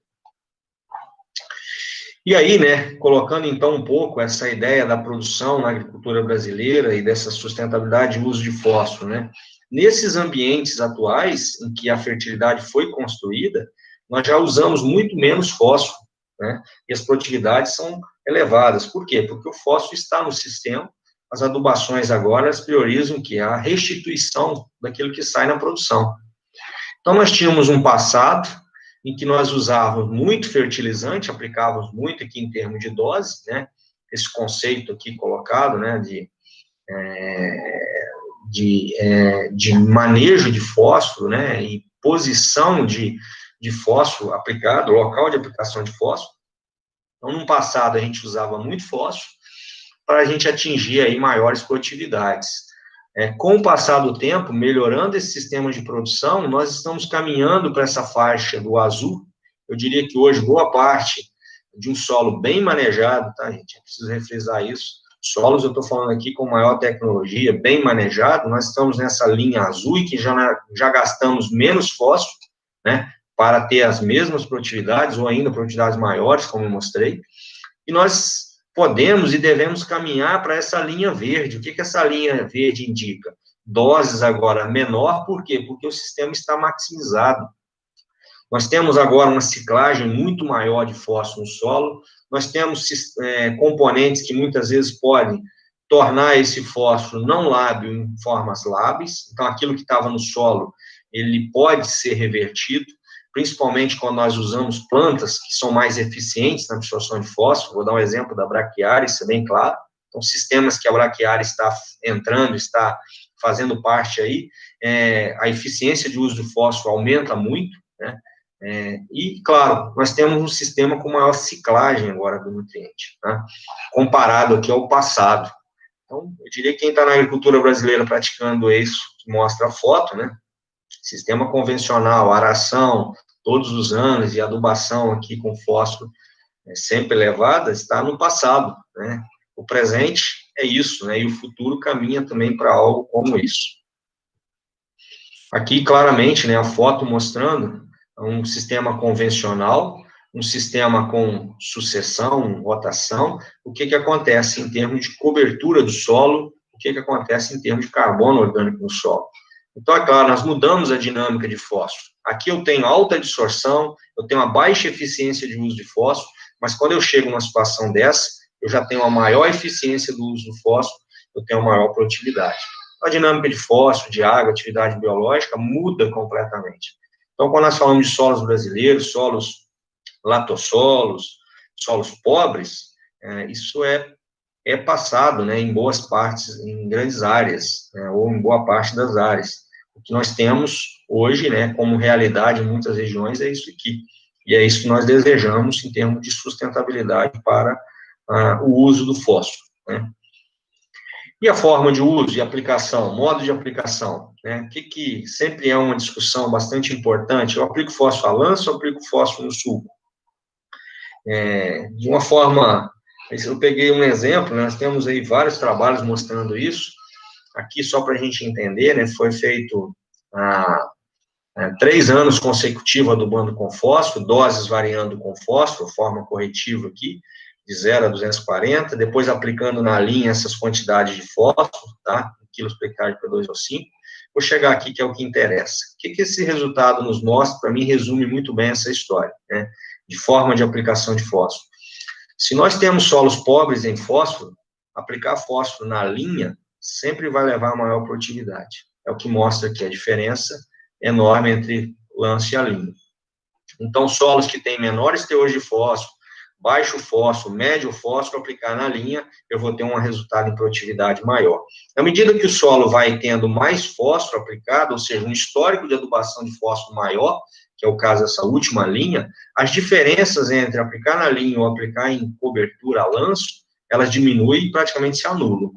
E aí, né, colocando então um pouco essa ideia da produção na agricultura brasileira e dessa sustentabilidade de uso de fósforo, né, nesses ambientes atuais em que a fertilidade foi construída, nós já usamos muito menos fósforo, né, e as produtividades são elevadas. Por quê? Porque o fósforo está no sistema, as adubações agora elas priorizam que a restituição daquilo que sai na produção. Então, nós tínhamos um passado em que nós usávamos muito fertilizante, aplicávamos muito aqui em termos de dose, né, esse conceito aqui colocado, né, de manejo de fósforo, né, e posição de fósforo aplicado, local de aplicação de fósforo. Então, no passado, a gente usava muito fósforo para a gente atingir aí maiores produtividades. Com o passar do tempo, melhorando esse sistema de produção, nós estamos caminhando para essa faixa do azul. Eu diria que hoje, boa parte de um solo bem manejado, tá, gente? Eu preciso refrisar isso. Solos, eu estou falando aqui com maior tecnologia, bem manejado, nós estamos nessa linha azul e que já gastamos menos fósforo, né, para ter as mesmas produtividades, ou ainda produtividades maiores, como eu mostrei, e nós podemos e devemos caminhar para essa linha verde. O que essa linha verde indica? Doses agora menor, por quê? Porque o sistema está maximizado. Nós temos agora uma ciclagem muito maior de fósforo no solo, nós temos componentes que muitas vezes podem tornar esse fósforo não lábil em formas lábeis, então aquilo que estava no solo, ele pode ser revertido, principalmente quando nós usamos plantas que são mais eficientes na absorção de fósforo. Vou dar um exemplo da braquiária, isso é bem claro. Então, sistemas que a braquiária está entrando, está fazendo parte aí, a eficiência de uso do fósforo aumenta muito, né? E, claro, nós temos um sistema com maior ciclagem agora do nutriente, né? Comparado aqui ao passado. Então, eu diria que quem está na agricultura brasileira praticando isso, que mostra a foto, né? Sistema convencional, aração, todos os anos, e adubação aqui com fósforo sempre elevada, está no passado, né? O presente é isso, né? E o futuro caminha também para algo como isso. Aqui, claramente, né, a foto mostrando um sistema convencional, um sistema com sucessão, rotação. O que acontece em termos de cobertura do solo, o que acontece em termos de carbono orgânico no solo. Então, é claro, nós mudamos a dinâmica de fósforo. Aqui eu tenho alta absorção, eu tenho uma baixa eficiência de uso de fósforo, mas quando eu chego numa situação dessa, eu já tenho uma maior eficiência do uso do fósforo, eu tenho uma maior produtividade. A dinâmica de fósforo, de água, atividade biológica, muda completamente. Então, quando nós falamos de solos brasileiros, solos latossolos, solos pobres, isso é passado, né, em boas partes, em grandes áreas, né, ou em boa parte das áreas. O que nós temos hoje, né, como realidade em muitas regiões, é isso aqui. E é isso que nós desejamos em termos de sustentabilidade para o uso do fósforo, né. E a forma de uso e aplicação, modo de aplicação, né? Que sempre é uma discussão bastante importante. Eu aplico fósforo a lanço ou aplico fósforo no suco? De uma forma, eu peguei um exemplo, né? Nós temos aí vários trabalhos mostrando isso. Aqui, só para a gente entender, né? Foi feito 3 anos consecutivos adubando com fósforo, doses variando com fósforo, forma corretiva aqui, de 0 a 240, depois aplicando na linha essas quantidades de fósforo, tá? Quilos por hectare para 2 ou 5. Vou chegar aqui, que é o que interessa. O que esse resultado nos mostra? Para mim, resume muito bem essa história, né? De forma de aplicação de fósforo. Se nós temos solos pobres em fósforo, aplicar fósforo na linha sempre vai levar a maior produtividade. É o que mostra aqui a diferença enorme entre lance e a linha. Então, solos que têm menores teores de fósforo, baixo fósforo, médio fósforo, aplicar na linha, eu vou ter um resultado em produtividade maior. À medida que o solo vai tendo mais fósforo aplicado, ou seja, um histórico de adubação de fósforo maior, que é o caso dessa última linha, as diferenças entre aplicar na linha ou aplicar em cobertura a lanço, elas diminuem e praticamente se anulam.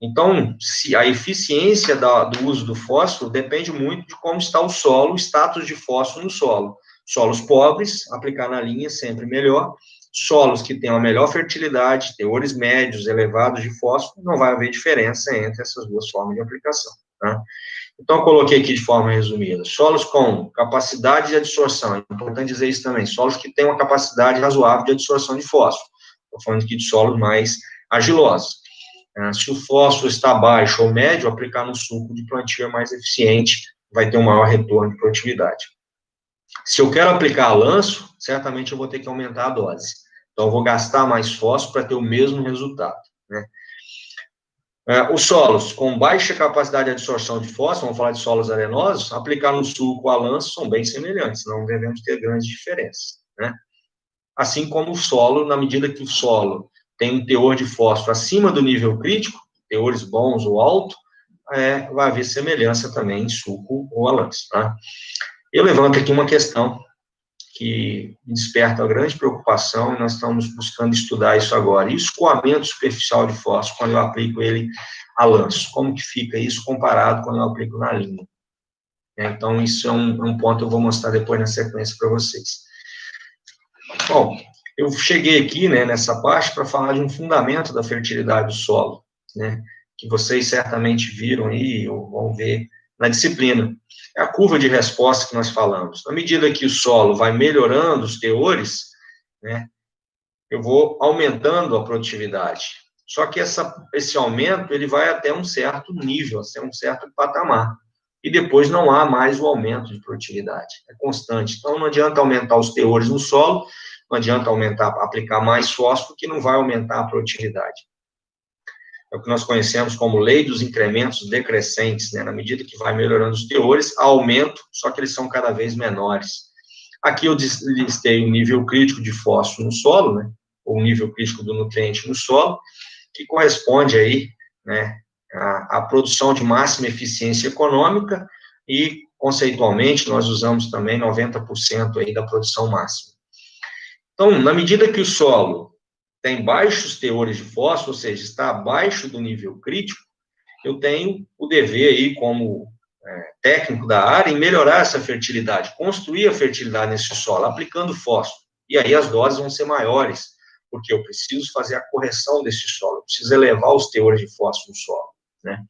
Então, se a eficiência do uso do fósforo depende muito de como está o solo, o status de fósforo no solo. Solos pobres, aplicar na linha sempre melhor. Solos que têm uma melhor fertilidade, teores médios, elevados de fósforo, não vai haver diferença entre essas duas formas de aplicação, tá? Então, eu coloquei aqui de forma resumida. Solos com capacidade de absorção, é importante dizer isso também, solos que têm uma capacidade razoável de absorção de fósforo. Estou falando aqui de solos mais argilosos. Se o fósforo está baixo ou médio, aplicar no suco de plantio é mais eficiente, vai ter um maior retorno de produtividade. Se eu quero aplicar a lanço, certamente eu vou ter que aumentar a dose. Então, eu vou gastar mais fósforo para ter o mesmo resultado, né? Os solos com baixa capacidade de absorção de fósforo, vamos falar de solos arenosos, aplicar no suco ou a lanço são bem semelhantes, não devemos ter grandes diferenças, né? Assim como o solo, na medida que o solo tem um teor de fósforo acima do nível crítico, teores bons ou alto, vai haver semelhança também em suco ou a lanço, tá? Eu levanto aqui uma questão que me desperta uma grande preocupação, e nós estamos buscando estudar isso agora. E o escoamento superficial de fósforo, quando eu aplico ele a lanço? Como que fica isso comparado quando eu aplico na linha? Então, isso é um ponto que eu vou mostrar depois na sequência para vocês. Bom, eu cheguei aqui, né, nessa parte para falar de um fundamento da fertilidade do solo, né, que vocês certamente viram aí, ou vão ver na disciplina. É a curva de resposta que nós falamos. À medida que o solo vai melhorando os teores, né, eu vou aumentando a produtividade. Só que esse aumento, ele vai até um certo nível, até um certo patamar. E depois não há mais o aumento de produtividade. É constante. Então, não adianta aumentar os teores no solo, não adianta aplicar mais fósforo, que não vai aumentar a produtividade. É o que nós conhecemos como lei dos incrementos decrescentes, né? Na medida que vai melhorando os teores, há aumento, só que eles são cada vez menores. Aqui eu listei o nível crítico de fósforo no solo, né? Ou o nível crítico do nutriente no solo, que corresponde aí, né, à produção de máxima eficiência econômica e, conceitualmente, nós usamos também 90% aí da produção máxima. Então, na medida que o solo tem baixos teores de fósforo, ou seja, está abaixo do nível crítico, eu tenho o dever aí, como técnico da área, em melhorar essa fertilidade, construir a fertilidade nesse solo, aplicando fósforo. E aí as doses vão ser maiores, porque eu preciso fazer a correção desse solo, eu preciso elevar os teores de fósforo no solo, né?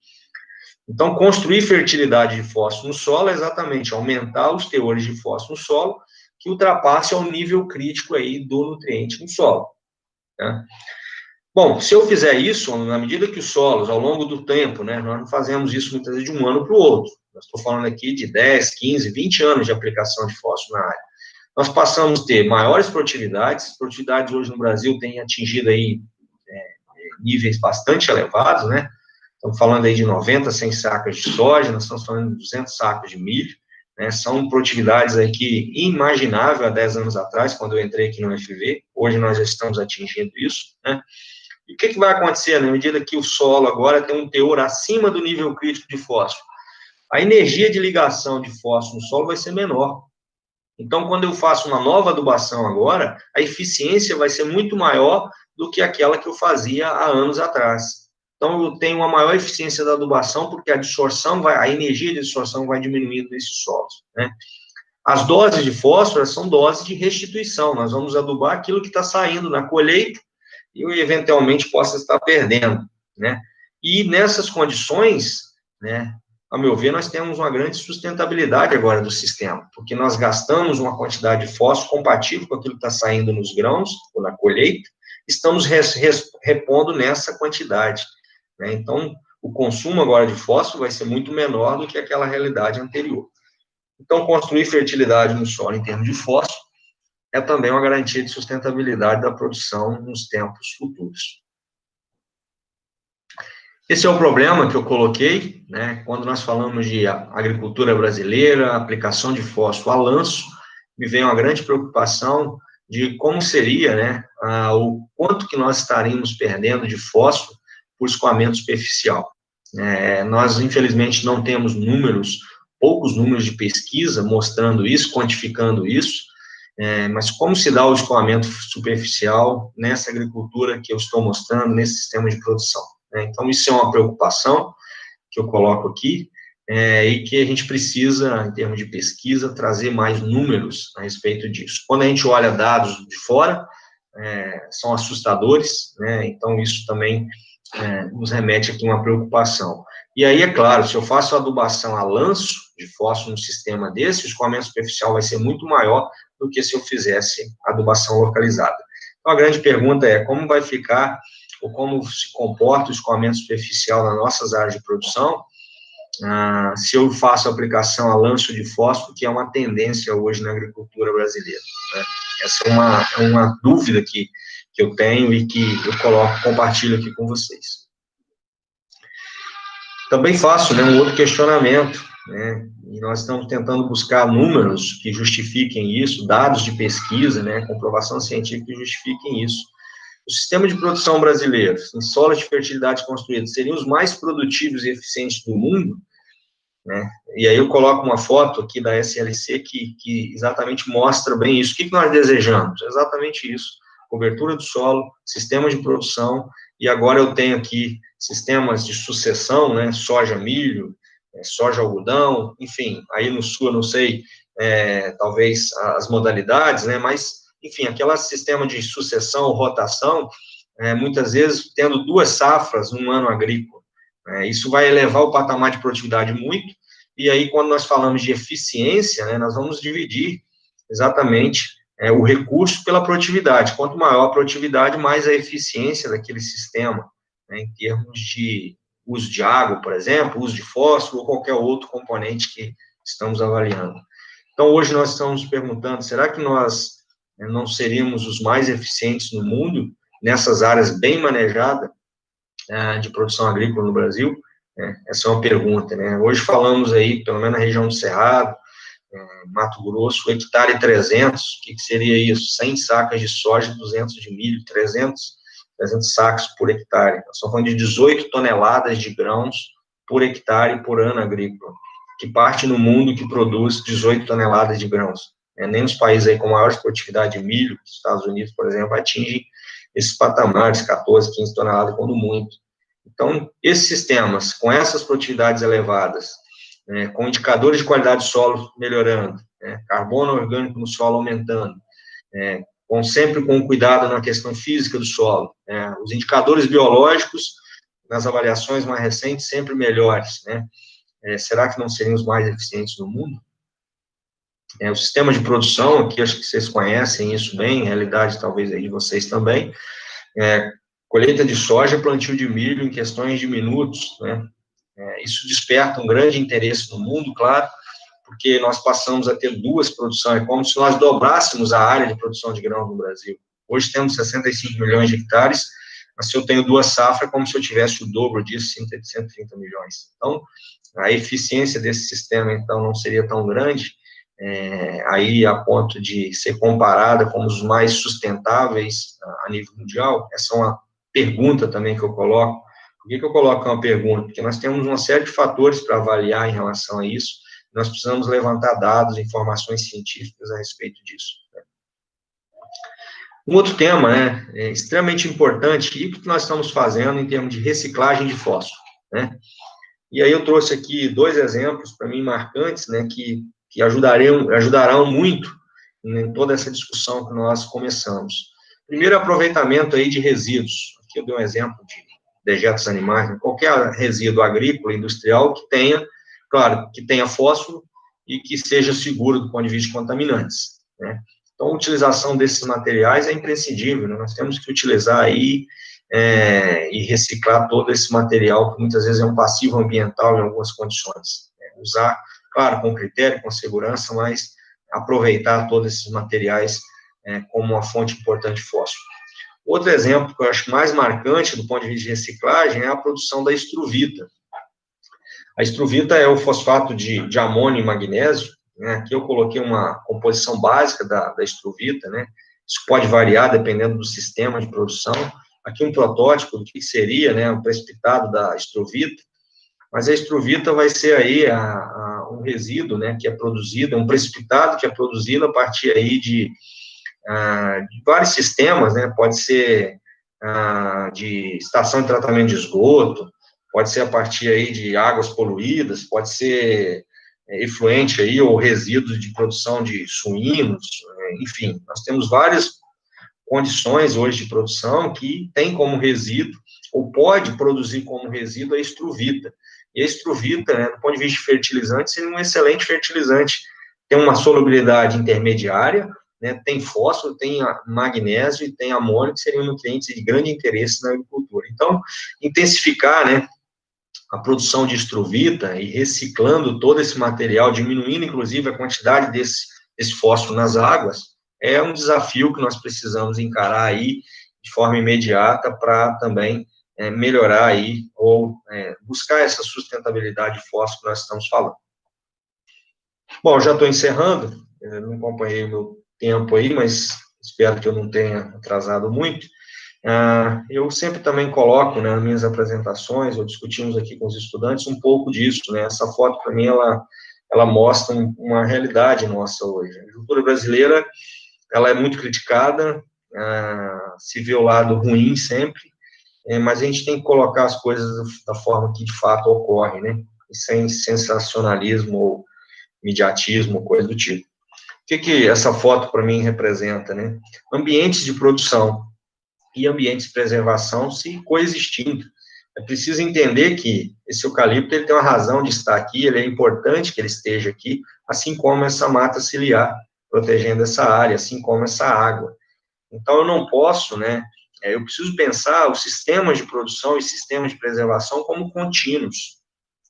Então, construir fertilidade de fósforo no solo é exatamente aumentar os teores de fósforo no solo, que ultrapasse ao nível crítico aí do nutriente no solo, né? Bom, se eu fizer isso, na medida que os solos, ao longo do tempo, né, nós não fazemos isso muitas vezes de um ano para o outro, nós estou falando aqui de 10, 15, 20 anos de aplicação de fósforo na área, nós passamos a ter maiores produtividades hoje no Brasil têm atingido aí níveis bastante elevados, né, estamos falando aí de 90, 100 sacas de soja, nós estamos falando de 200 sacas de milho, né, são produtividades aí que inimaginável há 10 anos atrás, quando eu entrei aqui no UFV, hoje nós já estamos atingindo isso, né. E o que vai acontecer na medida que o solo agora tem um teor acima do nível crítico de fósforo? A energia de ligação de fósforo no solo vai ser menor. Então, quando eu faço uma nova adubação agora, a eficiência vai ser muito maior do que aquela que eu fazia há anos atrás. Então, eu tenho uma maior eficiência da adubação, porque a energia de absorção vai diminuindo nesses solos, né? As doses de fósforo são doses de restituição. Nós vamos adubar aquilo que está saindo na colheita, e eu, eventualmente, possa estar perdendo, né? E nessas condições, né, a meu ver, nós temos uma grande sustentabilidade agora do sistema, porque nós gastamos uma quantidade de fósforo compatível com aquilo que está saindo nos grãos, ou na colheita, estamos repondo nessa quantidade, né? Então, o consumo agora de fósforo vai ser muito menor do que aquela realidade anterior. Então, construir fertilidade no solo em termos de fósforo é também uma garantia de sustentabilidade da produção nos tempos futuros. Esse é o problema que eu coloquei, né, quando nós falamos de agricultura brasileira, aplicação de fósforo a lanço, me vem uma grande preocupação de como seria, né, o quanto que nós estaríamos perdendo de fósforo por escoamento superficial. Nós, infelizmente, não temos poucos números de pesquisa mostrando isso, quantificando isso, mas como se dá o escoamento superficial nessa agricultura que eu estou mostrando, nesse sistema de produção, né? Então, isso é uma preocupação que eu coloco aqui, e que a gente precisa, em termos de pesquisa, trazer mais números a respeito disso. Quando a gente olha dados de fora, são assustadores, né? Então, isso também nos remete aqui a uma preocupação. E aí, é claro, se eu faço adubação a lanço de fósforo no sistema desse, o escoamento superficial vai ser muito maior do que se eu fizesse adubação localizada. Então, a grande pergunta é como vai ficar, ou como se comporta o escoamento superficial nas nossas áreas de produção, se eu faço aplicação a lanço de fósforo, que é uma tendência hoje na agricultura brasileira, né? Essa é uma dúvida que eu tenho e que eu compartilho aqui com vocês. Também faço, né, um outro questionamento, né, e nós estamos tentando buscar números que justifiquem isso, dados de pesquisa, né, comprovação científica que justifiquem isso. O sistema de produção brasileiro, em solos de fertilidade construídos, seriam os mais produtivos e eficientes do mundo, né? E aí eu coloco uma foto aqui da SLC que exatamente mostra bem isso. O que nós desejamos? Exatamente isso. Cobertura do solo, sistemas de produção, e agora eu tenho aqui sistemas de sucessão, né, soja, milho, soja, algodão, enfim, aí no sul eu não sei, talvez as modalidades, né, mas, enfim, aquele sistema de sucessão, rotação, muitas vezes tendo 2 safras num ano agrícola. Isso vai elevar o patamar de produtividade muito, e aí quando nós falamos de eficiência, né, nós vamos dividir exatamente o recurso pela produtividade. Quanto maior a produtividade, mais a eficiência daquele sistema, né, em termos de uso de água, por exemplo, uso de fósforo ou qualquer outro componente que estamos avaliando. Então, hoje nós estamos perguntando, será que nós não seríamos os mais eficientes no mundo, nessas áreas bem manejadas de produção agrícola no Brasil? Essa é uma pergunta, né? Hoje falamos aí, pelo menos na região do Cerrado, Mato Grosso, hectare 300, o que seria isso? 100 sacas de soja, 200 de milho, 300 sacos por hectare. Nós estamos falando de 18 toneladas de grãos por hectare por ano agrícola. Que parte no mundo que produz 18 toneladas de grãos? Nem os países aí com maior produtividade de milho, os Estados Unidos, por exemplo, atingem esses patamares, 14, 15 toneladas, quando muito. Então, esses sistemas, com essas produtividades elevadas, com indicadores de qualidade do solo melhorando, carbono orgânico no solo aumentando, sempre com cuidado na questão física do solo, os indicadores biológicos, nas avaliações mais recentes, sempre melhores, será que não seriam os mais eficientes no mundo? O sistema de produção, aqui acho que vocês conhecem isso bem, realidade talvez aí de vocês também, colheita de soja, plantio de milho em questões de minutos, isso desperta um grande interesse no mundo, claro, porque nós passamos a ter duas produções, é como se nós dobrássemos a área de produção de grãos no Brasil. Hoje temos 65 milhões de hectares, mas se eu tenho duas safras, é como se eu tivesse o dobro disso, 130 milhões. Então, a eficiência desse sistema, então, não seria tão grande, aí a ponto de ser comparada como os mais sustentáveis a nível mundial. Essa é uma pergunta também que eu coloco. Por que eu coloco uma pergunta? Porque nós temos uma série de fatores para avaliar em relação a isso, nós precisamos levantar dados, informações científicas a respeito disso. Um outro tema, extremamente importante, e o que nós estamos fazendo em termos de reciclagem de fósforo, E aí eu trouxe aqui dois exemplos, para mim, marcantes, que ajudarão muito em toda essa discussão que nós começamos. Primeiro, aproveitamento aí de resíduos. Aqui eu dei um exemplo de dejetos animais, qualquer resíduo agrícola, industrial, que tenha, claro, que tenha fósforo e que seja seguro do ponto de vista de contaminantes, Então, a utilização desses materiais é imprescindível, Nós temos que utilizar aí e reciclar todo esse material, que muitas vezes é um passivo ambiental em algumas condições. Usar, claro, com critério, com segurança, mas aproveitar todos esses materiais como uma fonte importante de fósforo. Outro exemplo que eu acho mais marcante do ponto de vista de reciclagem é a produção da estruvita. A estruvita é o fosfato de amônio e magnésio, Aqui eu coloquei uma composição básica da estruvita, Isso pode variar dependendo do sistema de produção. Aqui um protótipo do que seria, um precipitado da estruvita, mas a estruvita vai ser aí um resíduo, que é produzido, um precipitado que é produzido a partir aí de vários sistemas, Pode ser de estação de tratamento de esgoto, pode ser a partir aí de águas poluídas, pode ser efluente aí, ou resíduos de produção de suínos, enfim, nós temos várias condições hoje de produção que tem como resíduo, ou pode produzir como resíduo a estruvita. E a estruvita, do ponto de vista de fertilizante, seria um excelente fertilizante. Tem uma solubilidade intermediária, tem fósforo, tem magnésio e tem amônio, que seriam nutrientes de grande interesse na agricultura. Então, intensificar, a produção de estruvita e reciclando todo esse material, diminuindo, inclusive, a quantidade desse fósforo nas águas, é um desafio que nós precisamos encarar aí de forma imediata para também melhorar aí, ou buscar essa sustentabilidade de fósforo que nós estamos falando. Bom, já estou encerrando, não acompanhei o meu tempo aí, mas espero que eu não tenha atrasado muito. Eu sempre também coloco, nas minhas apresentações, ou discutimos aqui com os estudantes, um pouco disso, Essa foto, para mim, ela mostra uma realidade nossa hoje. A agricultura brasileira, ela é muito criticada, se vê o lado ruim sempre, mas a gente tem que colocar as coisas da forma que de fato ocorre, E sem sensacionalismo ou mediatismo, coisa do tipo. O que essa foto para mim representa, Ambientes de produção e ambientes de preservação se coexistindo. É preciso entender que esse eucalipto ele tem uma razão de estar aqui, ele é importante que ele esteja aqui, assim como essa mata ciliar. protegendo essa área, assim como essa água. Então, eu não posso, né, eu preciso pensar os sistemas de produção e sistemas de preservação como contínuos,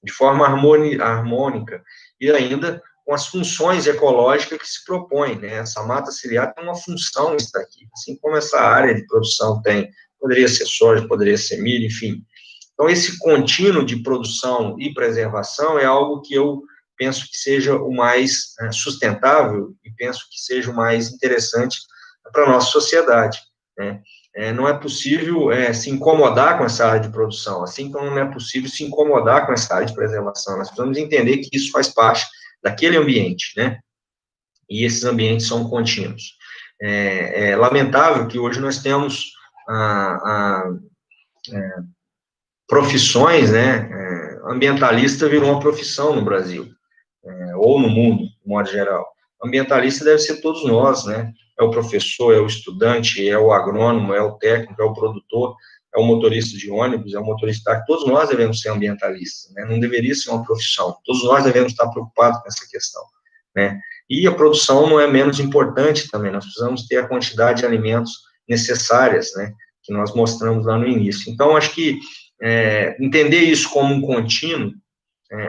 de forma harmônica, e ainda com as funções ecológicas que se propõem, né? Essa mata ciliar tem uma função aqui, assim como essa área de produção tem, poderia ser soja, poderia ser milho, enfim. Então, esse contínuo de produção e preservação é algo que eu penso que seja o mais sustentável e penso que seja o mais interessante para a nossa sociedade, né? Não é possível se incomodar com essa área de produção, assim como não é possível se incomodar com essa área de preservação. Nós precisamos entender que isso faz parte daquele ambiente, né? E esses ambientes são contínuos. É lamentável que hoje nós temos profissões, né? Ambientalista virou uma profissão no Brasil, ou no mundo, de modo geral. Ambientalista deve ser todos nós, né? É o professor, é o estudante, é o agrônomo, é o técnico, é o produtor, é o motorista de ônibus, é o motorista de táxi. Todos nós devemos ser ambientalistas, né? Não deveria ser uma profissão. Todos nós devemos estar preocupados com essa questão, né? E a produção não é menos importante também. Nós precisamos ter a quantidade de alimentos necessárias, né? Que nós mostramos lá no início. Então, acho que entender isso como um contínuo,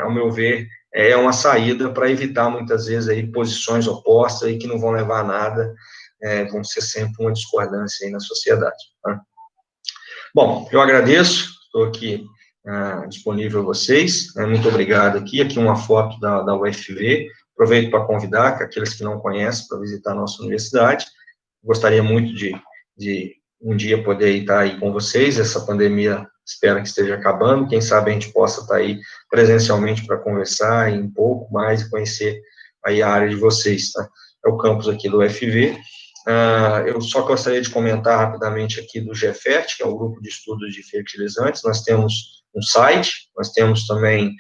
ao meu ver, é uma saída para evitar, muitas vezes, aí, posições opostas e que não vão levar a nada, vão ser sempre uma discordância aí na sociedade. Tá? Bom, eu agradeço, estou aqui disponível a vocês, muito obrigado aqui uma foto da UFV, aproveito para convidar aqueles que não conhecem para visitar a nossa universidade, gostaria muito de um dia poder estar aí com vocês, essa pandemia espero que esteja acabando, quem sabe a gente possa estar aí presencialmente para conversar e um pouco mais e conhecer aí a área de vocês, tá? É o campus aqui do UFV. Eu só gostaria de comentar rapidamente aqui do GFERT, que é o Grupo de Estudos de Fertilizantes. Nós temos um site, nós temos também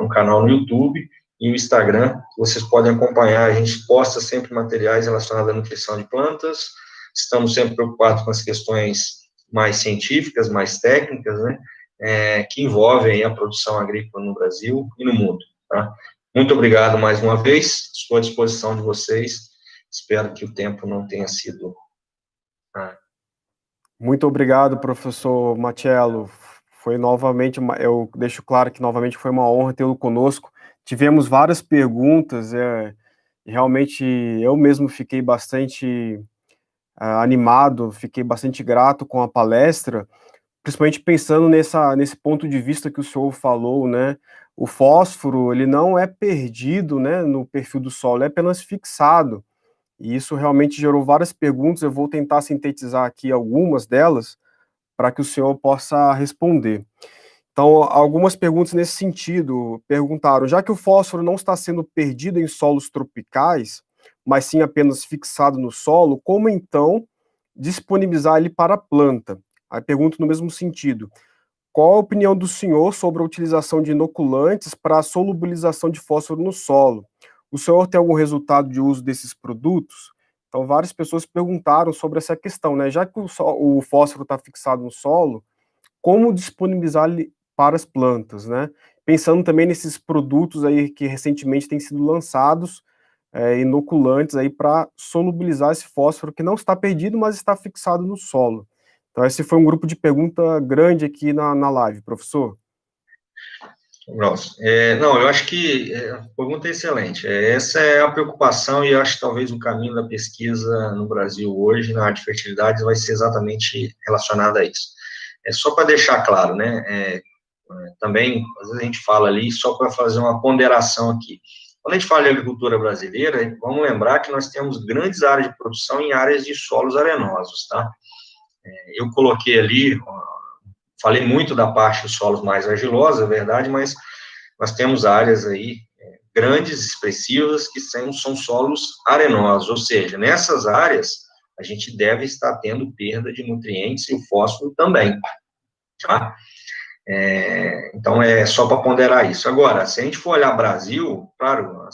um canal no YouTube e o Instagram, que vocês podem acompanhar. A gente posta sempre materiais relacionados à nutrição de plantas, estamos sempre preocupados com as questões mais científicas, mais técnicas, né, que envolvem a produção agrícola no Brasil e no mundo, tá? Muito obrigado mais uma vez, estou à disposição de vocês, espero que o tempo não tenha sido... Muito obrigado, professor Matiello, foi novamente, eu deixo claro que novamente foi uma honra tê-lo conosco, tivemos várias perguntas, realmente eu mesmo fiquei bastante... animado, fiquei bastante grato com a palestra, principalmente pensando nesse ponto de vista que o senhor falou, né, o fósforo, ele não é perdido, né, no perfil do solo, é apenas fixado, e isso realmente gerou várias perguntas, eu vou tentar sintetizar aqui algumas delas, para que o senhor possa responder. Então, algumas perguntas nesse sentido, perguntaram, já que o fósforo não está sendo perdido em solos tropicais, mas sim apenas fixado no solo, como então disponibilizar ele para a planta? Aí pergunto no mesmo sentido, qual a opinião do senhor sobre a utilização de inoculantes para a solubilização de fósforo no solo? O senhor tem algum resultado de uso desses produtos? Então, várias pessoas perguntaram sobre essa questão, né? Já que o fósforo está fixado no solo, como disponibilizar ele para as plantas, né? Pensando também nesses produtos aí que recentemente têm sido lançados, inoculantes aí para solubilizar esse fósforo que não está perdido, mas está fixado no solo. Então, esse foi um grupo de pergunta grande aqui na live, professor. Não, eu acho que a pergunta é excelente. Essa é a preocupação e eu acho que talvez o caminho da pesquisa no Brasil hoje, na área de fertilidade, vai ser exatamente relacionado a isso. Só para deixar claro, né, também, às vezes a gente fala ali, só para fazer uma ponderação aqui. Quando a gente fala de agricultura brasileira, vamos lembrar que nós temos grandes áreas de produção em áreas de solos arenosos, tá? Eu coloquei ali, falei muito da parte dos solos mais argilosos, é verdade, mas nós temos áreas aí grandes, expressivas, que são solos arenosos, ou seja, nessas áreas a gente deve estar tendo perda de nutrientes e o fósforo também, tá? Então, é só para ponderar isso. Agora, se a gente for olhar Brasil, claro,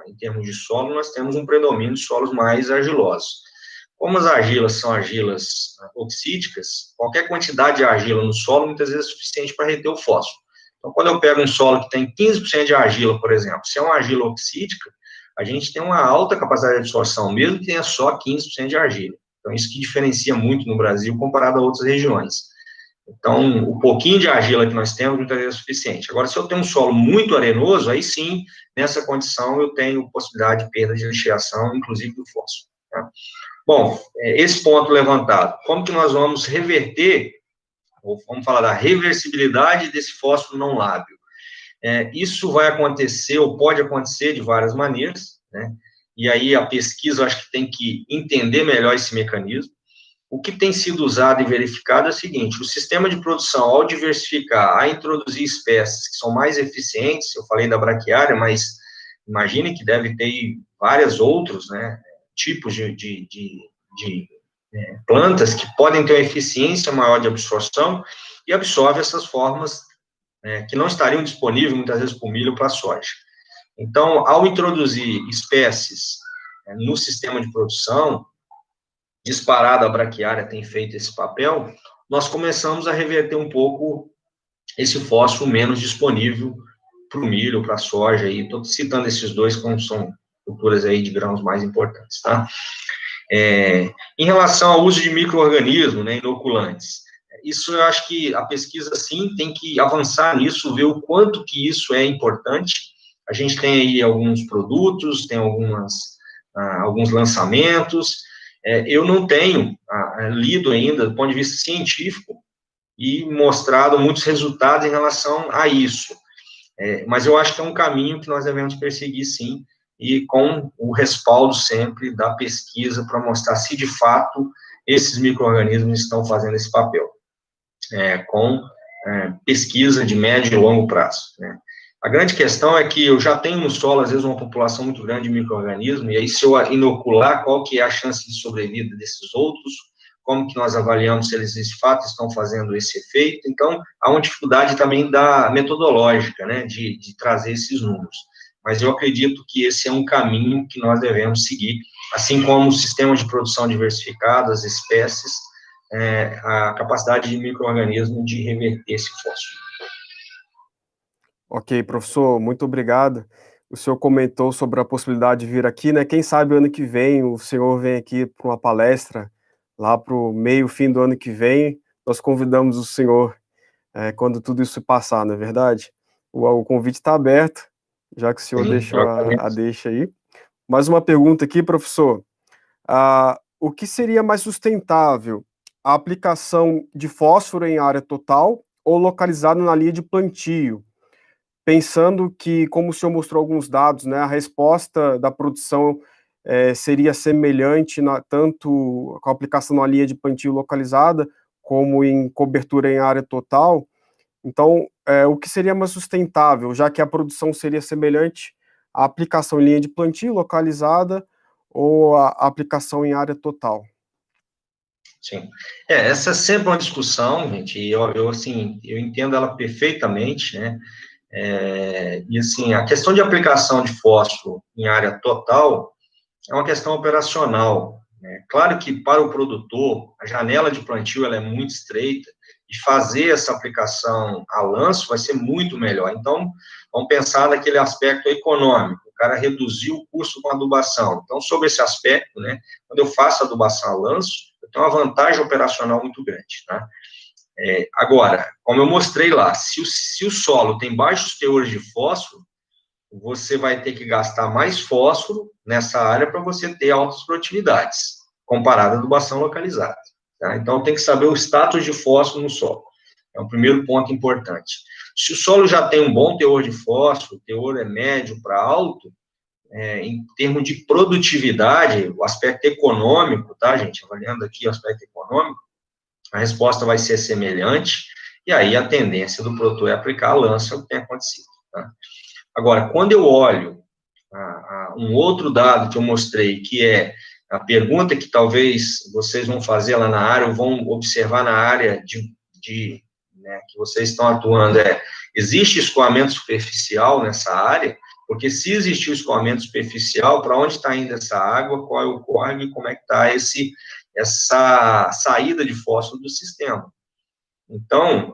em termos de solo, nós temos um predomínio de solos mais argilosos. Como as argilas são argilas oxídicas, qualquer quantidade de argila no solo, muitas vezes é suficiente para reter o fósforo. Então, quando eu pego um solo que tem 15% de argila, por exemplo, se é uma argila oxídica, a gente tem uma alta capacidade de absorção, mesmo que tenha só 15% de argila. Então, isso que diferencia muito no Brasil comparado a outras regiões. Então, o pouquinho de argila que nós temos, muitas vezes é suficiente. Agora, se eu tenho um solo muito arenoso, aí sim, nessa condição, eu tenho possibilidade de perda de lixeação, inclusive do fósforo. Tá? Bom, esse ponto levantado, como que nós vamos reverter, ou vamos falar da reversibilidade desse fósforo não lábil? Isso vai acontecer, ou pode acontecer de várias maneiras, né? E aí a pesquisa, eu acho que tem que entender melhor esse mecanismo. O que tem sido usado e verificado é o seguinte: o sistema de produção, ao diversificar, a introduzir espécies que são mais eficientes, eu falei da braquiária, mas imagine que deve ter vários outros, né, tipos de plantas que podem ter uma eficiência maior de absorção e absorve essas formas que não estariam disponíveis, muitas vezes, para o milho ou para a soja. Então, ao introduzir espécies no sistema de produção, disparado a braquiária tem feito esse papel, nós começamos a reverter um pouco esse fósforo menos disponível para o milho, para a soja, e estou citando esses dois como são culturas aí de grãos mais importantes, tá? Em relação ao uso de micro-organismos, né, inoculantes, isso eu acho que a pesquisa, sim, tem que avançar nisso, ver o quanto que isso é importante. A gente tem aí alguns produtos, tem alguns lançamentos. Eu não tenho lido ainda, do ponto de vista científico, e mostrado muitos resultados em relação a isso. Mas eu acho que é um caminho que nós devemos perseguir, sim, e com o respaldo sempre da pesquisa para mostrar se, de fato, esses micro-organismos estão fazendo esse papel, com pesquisa de médio e longo prazo, né? A grande questão é que eu já tenho no solo, às vezes, uma população muito grande de micro-organismos, e aí, se eu inocular, qual que é a chance de sobrevida desses outros, como que nós avaliamos se eles, de fato, estão fazendo esse efeito. Então, há uma dificuldade também da metodológica, né, de trazer esses números. Mas eu acredito que esse é um caminho que nós devemos seguir, assim como o sistema de produção diversificado, as espécies, a capacidade de micro-organismo de reverter esse fósforo. Ok, professor, muito obrigado. O senhor comentou sobre a possibilidade de vir aqui, né? Quem sabe ano que vem o senhor vem aqui para uma palestra, lá para o meio, fim do ano que vem. Nós convidamos o senhor quando tudo isso passar, não é verdade? O convite está aberto, já que o senhor deixou a deixa aí. Mais uma pergunta aqui, professor. O que seria mais sustentável? A aplicação de fósforo em área total ou localizado na linha de plantio? Pensando que, como o senhor mostrou alguns dados, né, a resposta da produção seria semelhante tanto com a aplicação na linha de plantio localizada, como em cobertura em área total. Então, o que seria mais sustentável, já que a produção seria semelhante à aplicação em linha de plantio localizada ou a aplicação em área total? Sim. Essa é sempre uma discussão, gente, e eu entendo ela perfeitamente, né? E assim, a questão de aplicação de fósforo em área total é uma questão operacional, né? Claro que para o produtor, a janela de plantio ela é muito estreita, e fazer essa aplicação a lanço vai ser muito melhor. Então, vamos pensar naquele aspecto econômico, o cara reduziu o custo com a adubação. Então, sobre esse aspecto, né, quando eu faço a adubação a lanço, eu tenho uma vantagem operacional muito grande, tá? Agora, como eu mostrei lá, se o solo tem baixos teores de fósforo, você vai ter que gastar mais fósforo nessa área para você ter altas produtividades, comparado à adubação localizada, tá? Então, tem que saber o status de fósforo no solo. É o primeiro ponto importante. Se o solo já tem um bom teor de fósforo, o teor é médio para alto, em termos de produtividade, o aspecto econômico, tá, gente? Avaliando aqui o aspecto econômico, a resposta vai ser semelhante, e aí a tendência do produtor é aplicar a lança, é o que tem acontecido, tá? Agora, quando eu olho um outro dado que eu mostrei, que é a pergunta que talvez vocês vão fazer lá na área, ou vão observar na área né, que vocês estão atuando, existe escoamento superficial nessa área? Porque se existir o escoamento superficial, para onde está indo essa água, qual é o córrego e como é que está essa saída de fósforo do sistema? Então,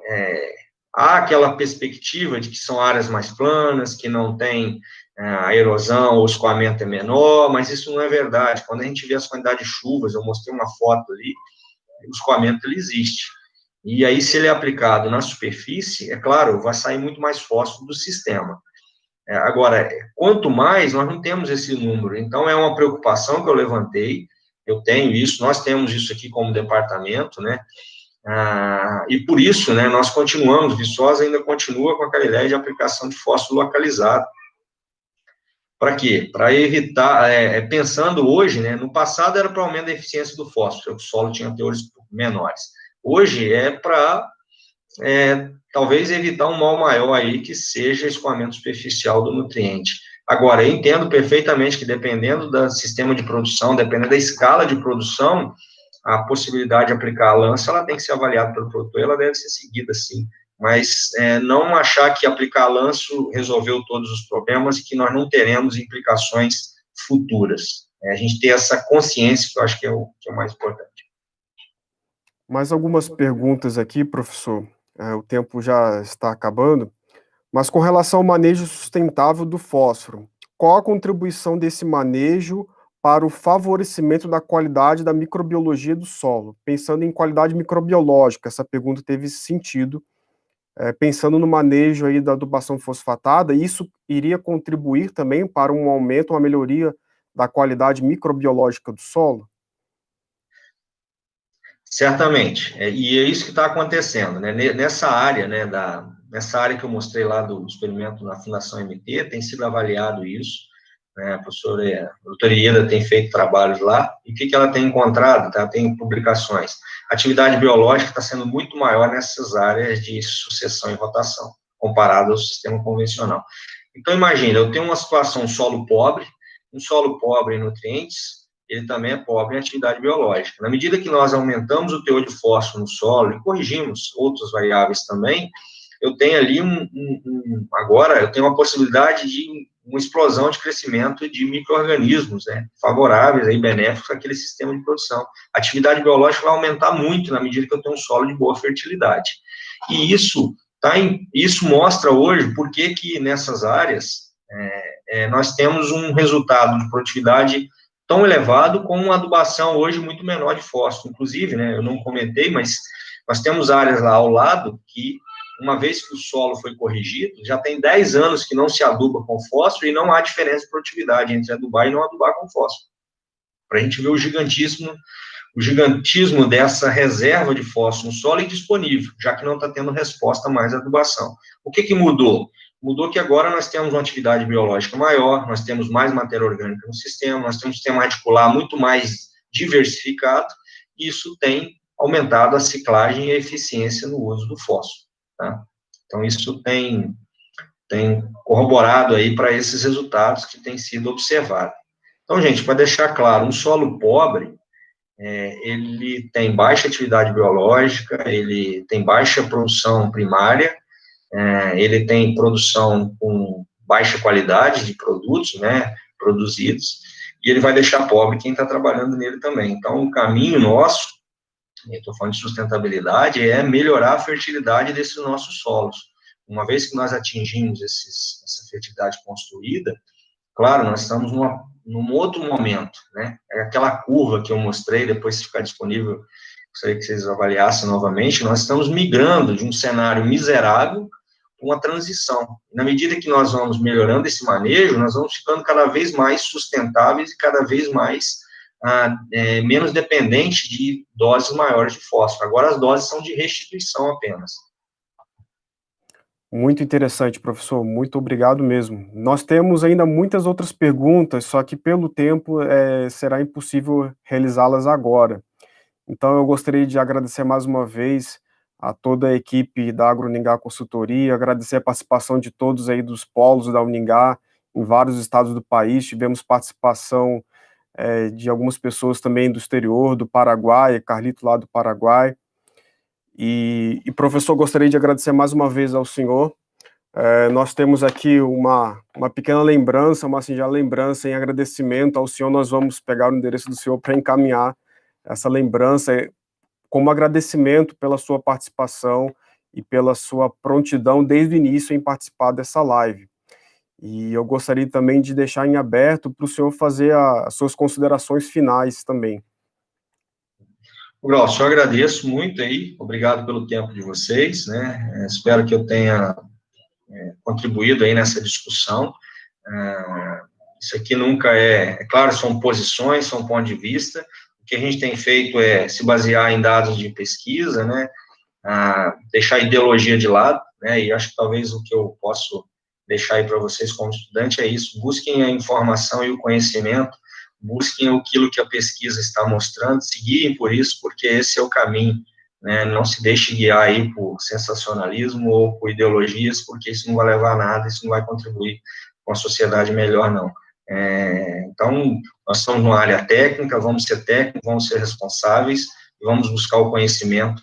há aquela perspectiva de que são áreas mais planas, que não tem a erosão ou o escoamento é menor, mas isso não é verdade. Quando a gente vê as quantidades de chuvas, eu mostrei uma foto ali, o escoamento ele existe. E aí, se ele é aplicado na superfície, é claro, vai sair muito mais fósforo do sistema. Agora, quanto mais, nós não temos esse número. Então, é uma preocupação que eu levantei, eu tenho isso, nós temos isso aqui como departamento, né? E por isso, né, nós continuamos, Viçosa ainda continua com aquela ideia de aplicação de fósforo localizado. Para quê? Para evitar, pensando hoje, né, no passado era para aumento da eficiência do fósforo, o solo tinha teores menores. Hoje é para, talvez, evitar um mal maior aí, que seja escoamento superficial do nutriente. Agora, eu entendo perfeitamente que, dependendo do sistema de produção, dependendo da escala de produção, a possibilidade de aplicar a lança, ela tem que ser avaliada pelo produtor, ela deve ser seguida, sim. Mas não achar que aplicar lanço resolveu todos os problemas e que nós não teremos implicações futuras. A gente ter essa consciência, que eu acho que é o mais importante. Mais algumas perguntas aqui, professor. O tempo já está acabando, mas com relação ao manejo sustentável do fósforo, qual a contribuição desse manejo para o favorecimento da qualidade da microbiologia do solo? Pensando em qualidade microbiológica, essa pergunta teve sentido. Pensando no manejo aí da adubação fosfatada, isso iria contribuir também para um aumento, uma melhoria da qualidade microbiológica do solo? Certamente, e é isso que está acontecendo, né? Nessa área, né, nessa área que eu mostrei lá do experimento na Fundação MT, tem sido avaliado isso, né? A doutora Ieda tem feito trabalhos lá, e o que ela tem encontrado, tá? Tem publicações. A atividade biológica está sendo muito maior nessas áreas de sucessão e rotação, comparado ao sistema convencional. Então, imagina, eu tenho uma situação, um solo pobre em nutrientes, ele também é pobre em atividade biológica. Na medida que nós aumentamos o teor de fósforo no solo e corrigimos outras variáveis também, eu tenho ali agora eu tenho uma possibilidade de uma explosão de crescimento de micro-organismos, né, favoráveis e benéficos àquele sistema de produção. A atividade biológica vai aumentar muito na medida que eu tenho um solo de boa fertilidade. E isso mostra hoje por que nessas áreas nós temos um resultado de produtividade tão elevado com uma adubação hoje muito menor de fósforo. Inclusive, né, eu não comentei, mas nós temos áreas lá ao lado que, uma vez que o solo foi corrigido, já tem 10 anos que não se aduba com fósforo e não há diferença de produtividade entre adubar e não adubar com fósforo. Para a gente ver o gigantismo dessa reserva de fósforo no solo indisponível, já que não está tendo resposta mais à adubação. O que mudou? Mudou que agora nós temos uma atividade biológica maior, nós temos mais matéria orgânica no sistema, nós temos um sistema radicular muito mais diversificado, e isso tem aumentado a ciclagem e a eficiência no uso do fósforo, tá? Então, isso tem corroborado aí para esses resultados que têm sido observados. Então, gente, para deixar claro, um solo pobre, ele tem baixa atividade biológica, ele tem baixa produção primária, ele tem produção com baixa qualidade de produtos, né, produzidos, e ele vai deixar pobre quem está trabalhando nele também. Então, o caminho nosso, eu estou falando de sustentabilidade, é melhorar a fertilidade desses nossos solos. Uma vez que nós atingimos essa fertilidade construída, claro, nós estamos num outro momento, né, é aquela curva que eu mostrei, depois se ficar disponível, gostaria que vocês avaliassem novamente, nós estamos migrando de um cenário miserável uma transição. Na medida que nós vamos melhorando esse manejo, nós vamos ficando cada vez mais sustentáveis e cada vez mais menos dependentes de doses maiores de fósforo. Agora as doses são de restituição apenas. Muito interessante, professor. Muito obrigado mesmo. Nós temos ainda muitas outras perguntas, só que pelo tempo será impossível realizá-las agora. Então eu gostaria de agradecer mais uma vez a toda a equipe da AgroUningá Consultoria, agradecer a participação de todos aí dos polos da Uningá, em vários estados do país, tivemos participação de algumas pessoas também do exterior, do Paraguai, Carlito lá do Paraguai, e professor, gostaria de agradecer mais uma vez ao senhor. Nós temos aqui uma pequena lembrança, uma singela lembrança em agradecimento ao senhor, nós vamos pegar o endereço do senhor para encaminhar essa lembrança, como agradecimento pela sua participação e pela sua prontidão desde o início em participar dessa live. E eu gostaria também de deixar em aberto para o senhor fazer as suas considerações finais também. Glaucio, eu agradeço muito aí, obrigado pelo tempo de vocês, né? Espero que eu tenha contribuído aí nessa discussão. Isso aqui nunca é claro, são posições, são pontos de vista. O que a gente tem feito é se basear em dados de pesquisa, né? Deixar a ideologia de lado, né? E acho que talvez o que eu posso deixar aí para vocês como estudante é isso: busquem a informação e o conhecimento, busquem aquilo que a pesquisa está mostrando, se guiem por isso, porque esse é o caminho, né? Não se deixe guiar aí por sensacionalismo ou por ideologias, porque isso não vai levar a nada, isso não vai contribuir com a sociedade melhor, não. Então, nós estamos numa área técnica, vamos ser técnicos, vamos ser responsáveis, e vamos buscar o conhecimento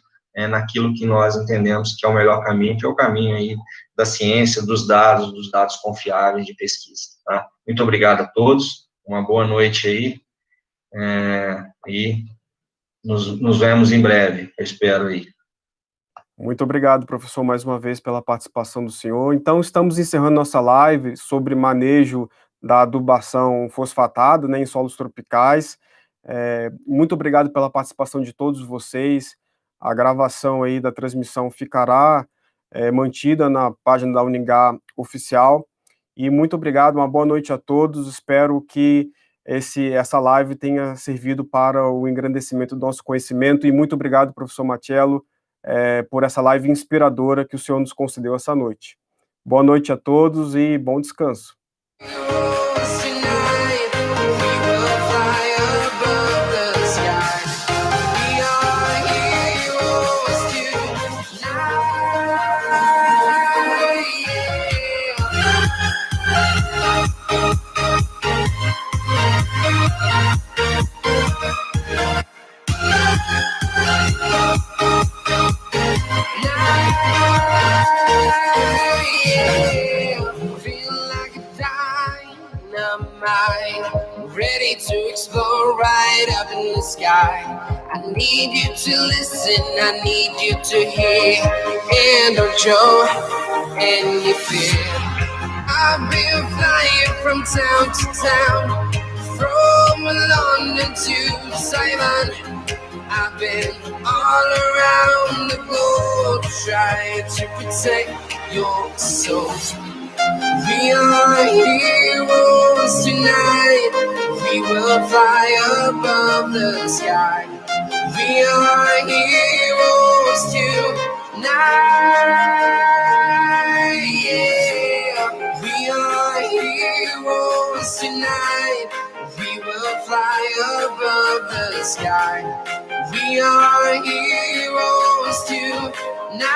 naquilo que nós entendemos que é o melhor caminho, que é o caminho aí da ciência, dos dados confiáveis de pesquisa, tá? Muito obrigado a todos, uma boa noite aí, e nos vemos em breve, eu espero aí. Muito obrigado, professor, mais uma vez pela participação do senhor. Então, estamos encerrando nossa live sobre manejo da adubação fosfatada, né, em solos tropicais. Muito obrigado pela participação de todos vocês. A gravação aí da transmissão ficará mantida na página da Uningá oficial. E muito obrigado, uma boa noite a todos. Espero que essa live tenha servido para o engrandecimento do nosso conhecimento. E muito obrigado, professor Matiello, por essa live inspiradora que o senhor nos concedeu essa noite. Boa noite a todos e bom descanso. Ready to explore right up in the sky. I need you to listen, I need you to hear, and don't show any fear. I've been flying from town to town, from London to Taiwan. I've been all around the globe, trying to protect your soul. We are heroes tonight. We will fly above the sky. We are heroes tonight. Yeah. We are heroes tonight. We will fly above the sky. We are heroes tonight.